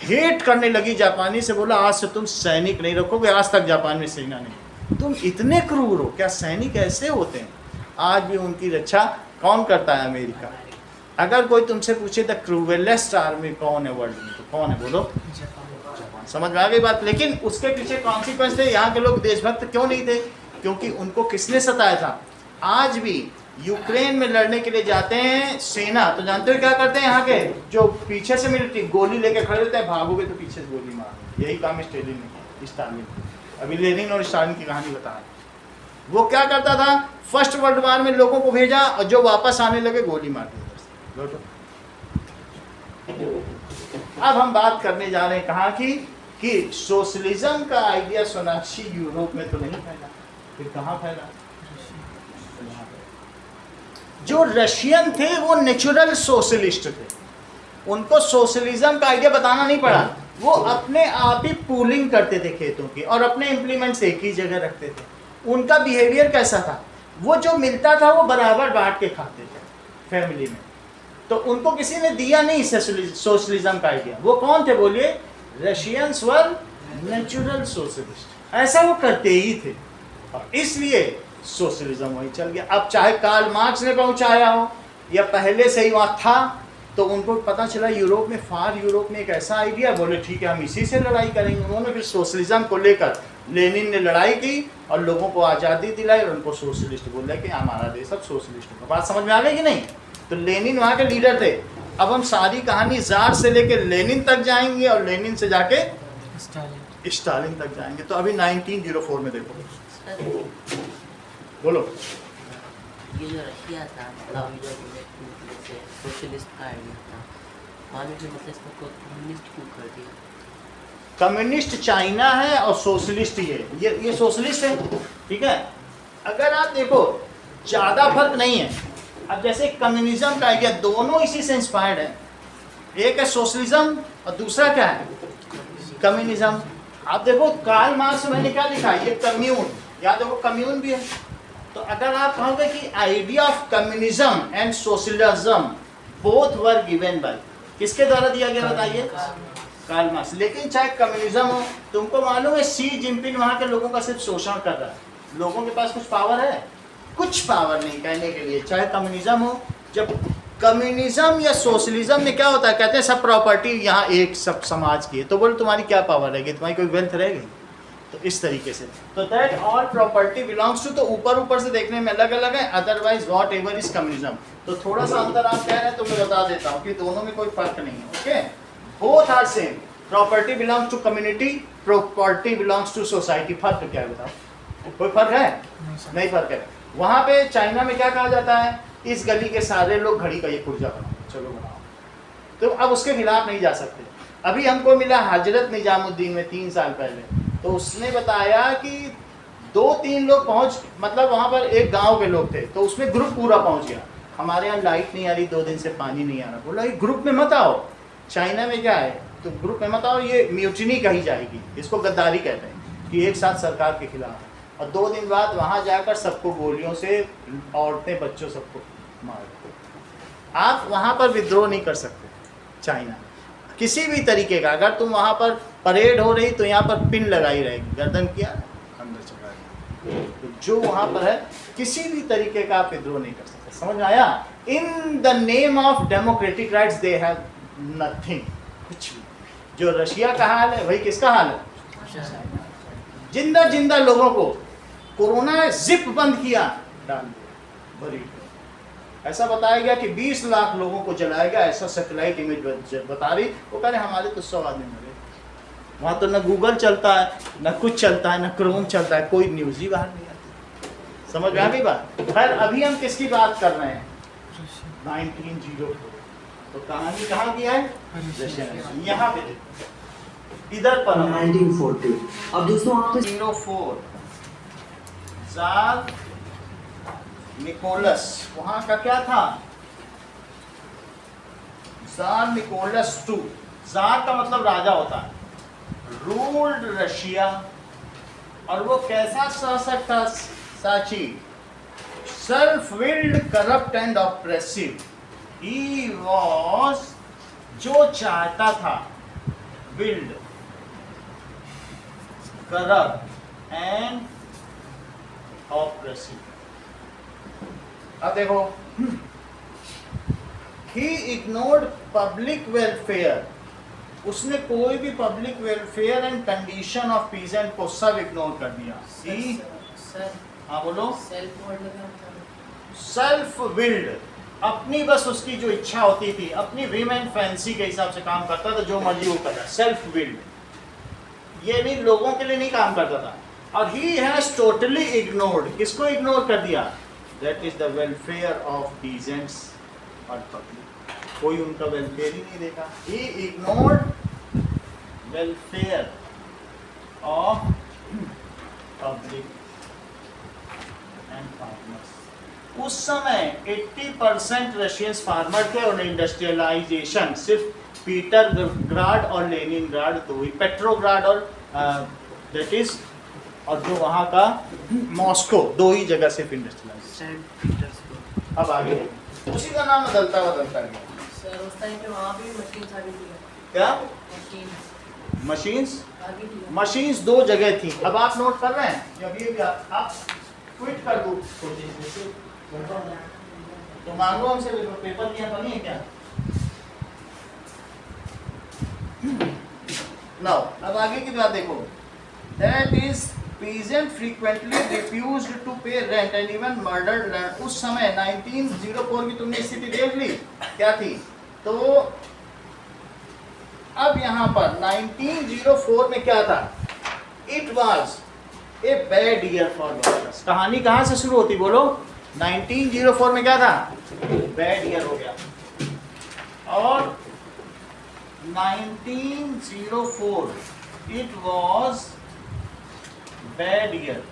हेट करने लगी जापानी से। बोला आज से तुम सैनिक नहीं रखोगे। आज तक जापान में सेना नहीं। तुम इतने क्रूर हो, क्या सैनिक ऐसे होते हैं? आज भी उनकी रक्षा कौन करता है? अमेरिका। अगर कोई तुमसे पूछे द क्रूवेलेस्ट आर्मी कौन है वर्ल्ड में, तो कौन है बोलो? जापान। समझ में आ गई बात? लेकिन उसके पीछे कॉन्सिक्वेंस थे। यहाँ के लोग देशभक्त क्यों नहीं थे? क्योंकि उनको किसने सताया था? आज भी यूक्रेन में लड़ने के लिए जाते हैं सेना, तो जानते हो क्या करते हैं यहाँ के जो पीछे से मिलिट्री गोली लेके खड़े होते हैं, भागोगे तो पीछे से गोली मार। यही काम स्टालिन ने किया, स्टालिन। अभी लेनिन और स्टालिन की कहानी बता रहे। वो क्या करता था, फर्स्ट वर्ल्ड वार में लोगों को भेजा और जो वापस आने लगे गोली मार दी। लौटो। अब हम बात करने जा रहे हैं कहाँ की, कि सोशलिज्म का आइडिया सोनाक्षी यूरोप में तो नहीं फैला, फिर कहाँ फैला? जो रशियन थे वो नेचुरल सोशलिस्ट थे, उनको सोशलिज्म का आइडिया बताना नहीं पड़ा, वो अपने आप ही पूलिंग करते थे खेतों की और अपने इम्प्लीमेंट्स एक ही जगह रखते थे। उनका बिहेवियर कैसा था, वो जो मिलता था वो बराबर बांट के खाते थे फैमिली में। तो उनको किसी ने दिया नहीं सोशलिज्म का आइडिया। वो कौन थे बोलिए? रशियंस वर नेचुरल सोशलिस्ट, ऐसा वो करते ही थे और इसलिए सोशलिज्म वहीं चल गया। अब चाहे कार्ल मार्क्स ने पहुंचाया हो या पहले से ही वहाँ था, तो उनको पता चला यूरोप में, फार यूरोप में एक ऐसा आइडिया, बोले ठीक है हम इसी से लड़ाई करेंगे। उन्होंने फिर सोशलिज्म को लेकर लेनिन ने लड़ाई की और लोगों को आज़ादी दिलाई और उनको सोशलिस्ट बोला कि हमारा देश अब सोशलिस्ट होगा। बात समझ में आ गई कि नहीं? तो लेनिन वहाँ के लीडर थे। अब हम सारी कहानी जार से लेकर लेनिन तक जाएंगे और लेनिन से जाके स्टालिन तक जाएंगे। तो अभी 1904 में देखो, बोलो। ये जो रशिया था, मतलब जैसे सोशलिस्ट का आइडिया था, वहाँ में भी मतलब इसको कम्युनिस्ट क्यों कर दिया? कम्युनिस्ट चाइना है और सोशलिस्ट ये सोशलिस्ट है, ठीक है। अगर आप देखो ज़्यादा फर्क नहीं है। अब जैसे कम्युनिज्म का आइडिया, दोनों इसी से इंस्पायर्ड है। एक है सोशलिज्म और दूसरा क्या है? कम्युनिज्म। आप देखो कार्ल मार्क्स मैंने क्या लिखा है, ये कम्यून, या देखो कम्यून भी है। तो अगर आप कहोगे कि idea of communism and socialism both were given by, किसके द्वारा दिया गया बताइए? Karl Marx. लेकिन चाहे कम्युनिज्म हो, तुमको मालूम है शी जिनपिंग वहाँ के लोगों का सिर्फ शोषण कर रहा है। लोगों के पास कुछ पावर है? कुछ पावर नहीं कहने के लिए। चाहे कम्युनिज्म हो, जब कम्युनिज्म या सोशलिज्म में क्या होता है, कहते हैं सब प्रॉपर्टी यहाँ एक सब समाज की है, तो बोले तुम्हारी क्या पावर रहेगी, तुम्हारी कोई वेल्थ रहेगी? तो इस तरीके से, तो that all property belongs to, तो ऊपर से देखने में अलग अलग है, otherwise whatever is communism. तो थोड़ा सा अंतर आप कह रहे हैं तो मैं बता देता हूँ कि दोनों में कोई फर्क नहीं है। Okay, both are same. Property belongs to community, property belongs to society. फर्क क्या है बताओ? कोई फर्क है? नहीं फर्क है। वहाँ पे चाइना में क्या कहा जाता है, इस गली के सारे लोग घड़ी का ये पुर्जा बनाओ, चलो बनाओ। तो अब उसके खिलाफ नहीं जा सकते। अभी हमको मिला हजरत निजामुद्दीन में 3 साल पहले, तो उसने बताया कि 2-3 लोग पहुँच, मतलब वहाँ पर एक गांव के लोग थे, तो उसमें ग्रुप पूरा पहुँच गया। हमारे यहाँ लाइट नहीं आ रही, 2 दिन से पानी नहीं आ रहा। बोला ये ग्रुप में मत आओ। चाइना में क्या है, तो ग्रुप में मत आओ, ये म्यूटिनी कही जाएगी, इसको गद्दारी कहते हैं, कि एक साथ सरकार के खिलाफ। और 2 दिन बाद वहाँ जाकर सबको गोलियों से, औरतें बच्चों सबको मार दो। आप वहाँ पर विद्रोह नहीं कर सकते चाइना किसी भी तरीके का। अगर तुम वहाँ पर परेड हो रही तो यहाँ पर पिन लगाई रहेगी, गर्दन किया अंदर चला गया। तो जो वहाँ पर है किसी भी तरीके का आप विद्रोह नहीं कर सकते। समझ में आया? In the name of democratic rights they have nothing, कुछ भी। जो रशिया का हाल है वही किसका हाल है? जिंदा जिंदा लोगों को कोरोना ने जिप बंद किया, डाल दिया भरी। ऐसा बताया गया कि 20 लाख लोगों को जलाया गया, ऐसा सैटेलाइट इमेज बता रही। वो कह रहे हमारे तो 100 आदमी मरे। वहाँ तो न गूगल चलता है, न कुछ चलता है, न क्रोम चलता है, कोई न्यूज़ ही बाहर नहीं आती। समझ में आ गई बात? खैर अभी हम किसकी बात कर रहे हैं? 1904। तो कहानी कहाँ की है? यहाँ पे इधर पर 1940। अब दोस्तों आप 1904 ज़ार निकोलस, वहाँ का क्या था? ज़ार निकोलस II। ज़ार का मतलब राजा होता है। Ruled Russia. और वो कैसा शासक था Sachi? Self willed, corrupt and oppressive. He was, जो चाहता था, विल्ड, करप्ट एंड ऑप्रेसिव। अब देखो, ही इग्नोर्ड पब्लिक वेलफेयर। उसने कोई भी public welfare and condition of peasant को सब इग्नोर कर दिया। ही, सर हाँ बोलो। सेल्फ वर्ल्ड का मतलब सेल्फ विल्ड, अपनी बस उसकी जो इच्छा होती थी, अपनी विम एंड फैंसी के हिसाब से काम करता था, जो मर्जी वो करता, सेल्फ विल्ड, ये नहीं लोगों के लिए नहीं काम करता था। और ही हैज टोटली इग्नोर्ड, किसको इग्नोर कर दिया? That is the welfare of डीजेंट्स और पब्लिक, कोई उनका वेलफेयर ही नहीं देखा। He ignored welfare of public and farmers. उस समय 80% रशियंस फार्मर थे और इंडस्ट्रियलाइजेशन सिर्फ पीटरग्राड और लेनिनग्राड, दो ही, पेट्रोग्राड और दैट इज, और जो वहाँ का मॉस्को, दो ही जगह सिर्फ इंडस्ट्रियलाइजेशन। Saint Petersburg. अब आगे उसी का नाम बदलता गया। सर उस टाइम पे वहाँ भी मशीन आ गई थी। क्या मशीन मशीन्स? आ गई थी। मशीन्स दो जगह थी। अब आप नोट कर रहे हैं, जब ये भी आप ट्वीट कर दो तो मांगो हमसे, पेपर दिया तो नहीं है क्या? नाउ अब आगे की बात देखो। That is peasant frequently refused to pay rent and even murdered land। उस समय 1904 की तुमने स्थिति देख ली क्या थी? तो अब यहाँ पर 1904 में क्या था? It was a bad year for workers। कहानी कहाँ से शुरू होती बोलो? 1904 में क्या था? बैड ईयर हो गया। और 1904 it was bad year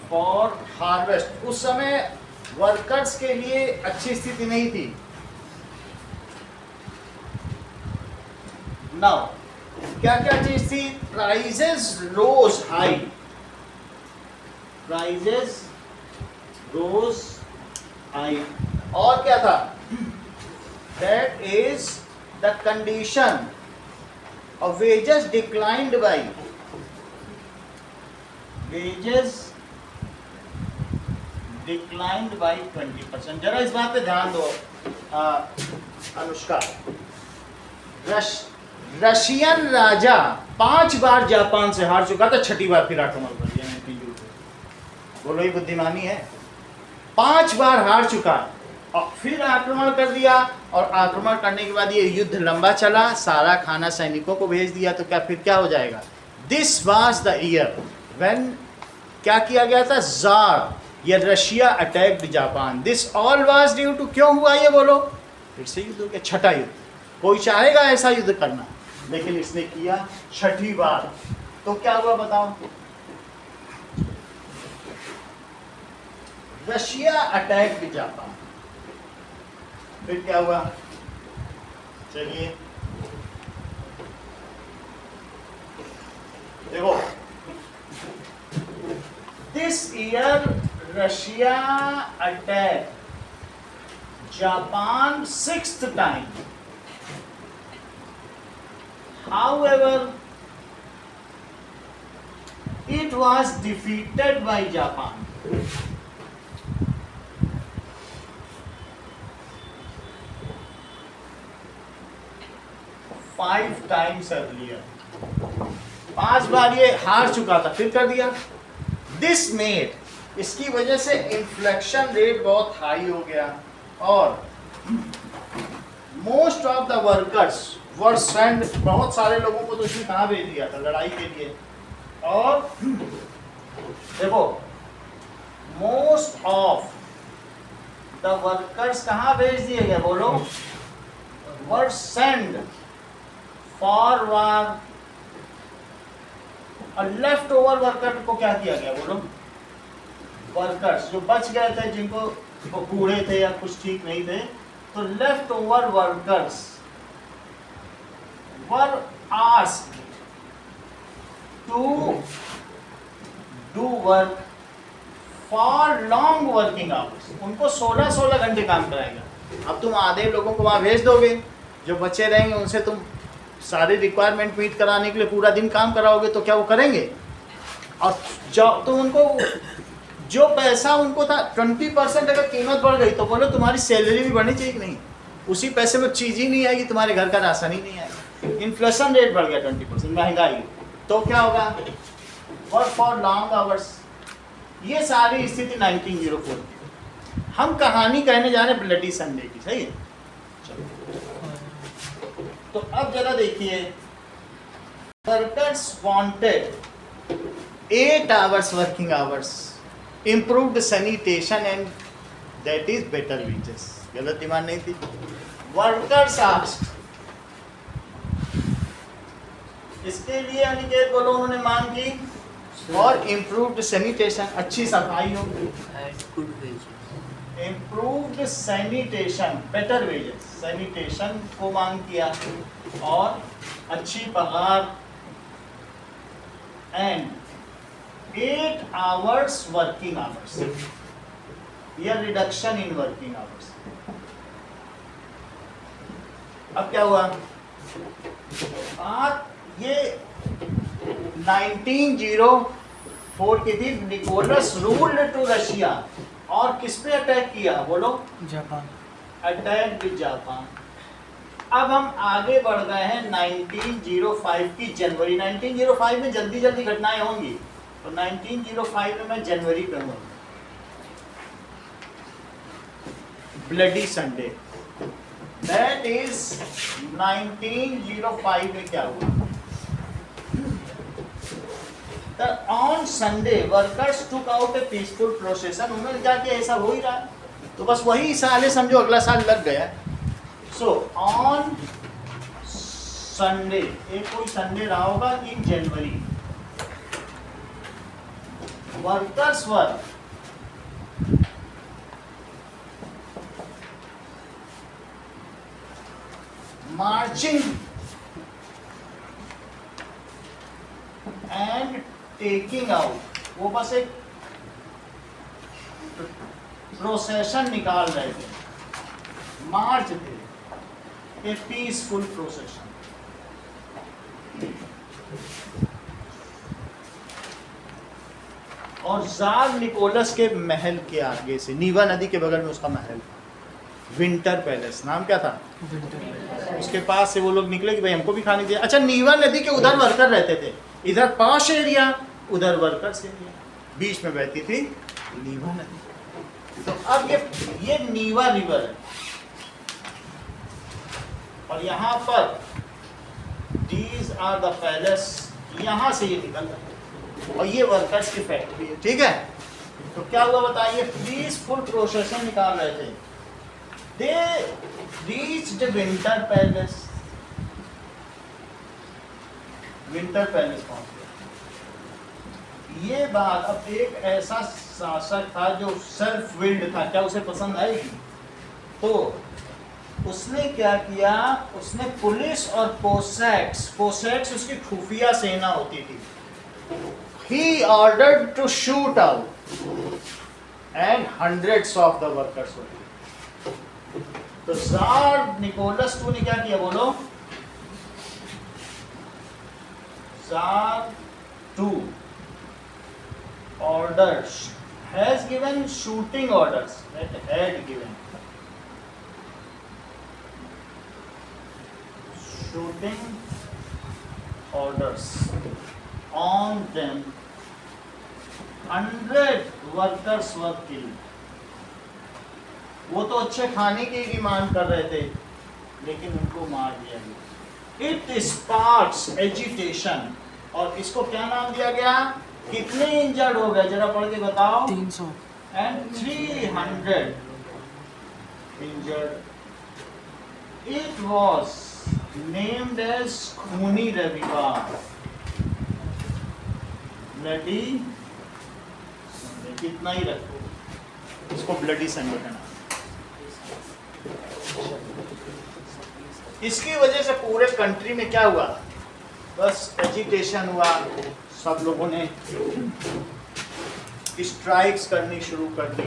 for harvest. उस समय वर्कर्स के लिए अच्छी स्थिति नहीं थी। नाउ क्या क्या चीज थी? प्राइजेस रोज हाई, प्राइजेस रोज हाई। और क्या था? That is the condition of wages declined by, wages declined by 20%। जरा इस बात पे ध्यान दो अनुष्का। रशियन राजा 5 बार जापान से हार चुका था, 6ठी बार फिर आक्रमण कर दिया 1902। बोलो ये बुद्धिमानी है? 5 बार हार चुका और फिर आक्रमण कर दिया, और आक्रमण करने के बाद ये युद्ध लंबा चला, सारा खाना सैनिकों को भेज दिया, तो क्या फिर क्या हो जाएगा? This was the year when क्या किया गया था? जार या Russia attacked Japan. This all was due to, क्यों हुआ ये बोलो? फिर से युद्ध हो गया, 6ठा युद्ध। कोई चाहेगा ऐसा युद्ध करना, लेकिन इसने किया 6ठी बार। तो क्या हुआ बताओ? Russia attacked Japan. फिर क्या हुआ? चलिए देखो, This year Russia attacked Japan 6th time. However, it was defeated by Japan। Five times earlier, 5 बार ये हार चुका था, फिर कर दिया। दिस मेड, इसकी वजह से इन्फ्लेक्शन रेट बहुत हाई हो गया, और most of the workers were send, बहुत सारे लोगों को तो इसने कहाँ भेज दिया था? लड़ाई के लिए। और देखो, मोस्ट ऑफ द वर्कर्स कहाँ भेज दिए गए बोलो? वर सेंड फॉर वार। और लेफ्ट ओवर वर्कर को क्या किया गया बोलो? वर्कर्स जो बच गए थे, जिनको वो बूढ़े थे या कुछ ठीक नहीं थे, तो left over workers were asked to do work for long working hours. उनको 16-16 घंटे काम कराएगा। अब तुम आधे लोगों को वहाँ भेज दोगे, जो बचे रहेंगे उनसे तुम सारे रिक्वायरमेंट मीट कराने के लिए पूरा दिन काम कराओगे, तो क्या वो करेंगे? और जब तो उनको जो पैसा उनको था 20% अगर कीमत बढ़ गई, तो बोलो तुम्हारी सैलरी भी बढ़नी चाहिए कि नहीं? उसी पैसे में चीज़ ही नहीं आएगी, तुम्हारे घर का राशन ही नहीं आएगा। इन्फ्लेशन रेट बढ़ गया 20%, महंगाई, तो क्या होगा? Work for long hours. ये सारी स्थिति 1904 की। हम कहानी कहने जा रहे हैं ब्लडी संडे की, सही है? चलो, तो अब जरा देखिए, workers wanted 8 hours working hours, improved sanitation and that is better wages. गलत डिमांड नहीं थी। वर्कर्स आस्क्ड, इसके लिए अनिकेत बोलो उन्होंने मांग की, और इम्प्रूव्ड सैनिटेशन, अच्छी सफाई हो, and good wages, improved sanitation, better wages, sanitation को मांग किया, और अच्छी पगार, एंड 8 hours वर्किंग आवर्स, या रिडक्शन इन वर्किंग आवर्स। अब क्या हुआ? बात ये 1904 की थी। निकोलस रूल्ड टू रशिया, और किस पे अटैक किया बोलो? जापान। Attack with Japan. अब हम आगे बढ़ गए हैं 1905 की जनवरी। 1905 में जल्दी जल्दी घटनाएं होंगी, तो 1905 में मैं जनवरी पे हूँ। ब्लडी संडे, दैट इज 1905 में क्या हुआ? On Sunday workers took out a peaceful procession. उन्होंने क्या किया? ऐसा हो ही रहा है, तो बस वही साल है, समझो अगला साल लग गया। सो ऑन संडे, एक कोई संडे रहा होगा in January, workers were marching and taking out, वो बस एक प्रोसेशन निकाल रहे थे, मार्च थे, ए पीसफुल प्रोसेशन। और जार निकोलस के महल के आगे से, नीवा नदी के बगल में उसका महल, विंटर पैलेस, नाम क्या था? उसके पास से वो लोग निकले कि भाई हमको भी खाने दिया। अच्छा, नीवा नदी के उधर वर्कर रहते थे, इधर पॉश एरिया, उधर वर्कर्स एरिया, बीच में बहती थी नीवा नदी। तो अब ये नीवा रिवर है, और यहाँ पर दीज आर द पैलेस, यहाँ से ये निकल रहा है, और ये वर्कर्स की फैक्ट्री है, ठीक है? तो क्या हुआ बताइए? पीसफुल प्रोसेशन निकाल रहे थे। They reached winter palace, winter palace पहुंच गए। ये बात, अब एक ऐसा शासक था जो सेल्फ विल्ड था, क्या उसे पसंद आएगी? तो उसने क्या किया? उसने पुलिस और कोसैक्स उसकी खुफिया सेना होती थी, he ordered to shoot out and hundreds of the workers were killed. तो जार निकोलस II ने क्या किया बोलो? Jar II orders has given shooting orders, that had given shooting orders on them. 100 workers were killed. वो तो अच्छे खाने की डिमांड कर रहे थे, लेकिन उनको मार दिया गया। इट स्पार्क्स एजिटेशन, और इसको क्या नाम दिया गया? कितने इंजर्ड हो गए जरा पढ़ के बताओ? 300 and 300 injured. It was named as खूनी रविवार, ब्लडी, कितना ही रखो, इसको ब्लडी संडे का नाम। इसकी वजह से पूरे कंट्री में क्या हुआ? बस एजिटेशन हुआ, सब लोगों ने स्ट्राइक्स करनी शुरू कर दी।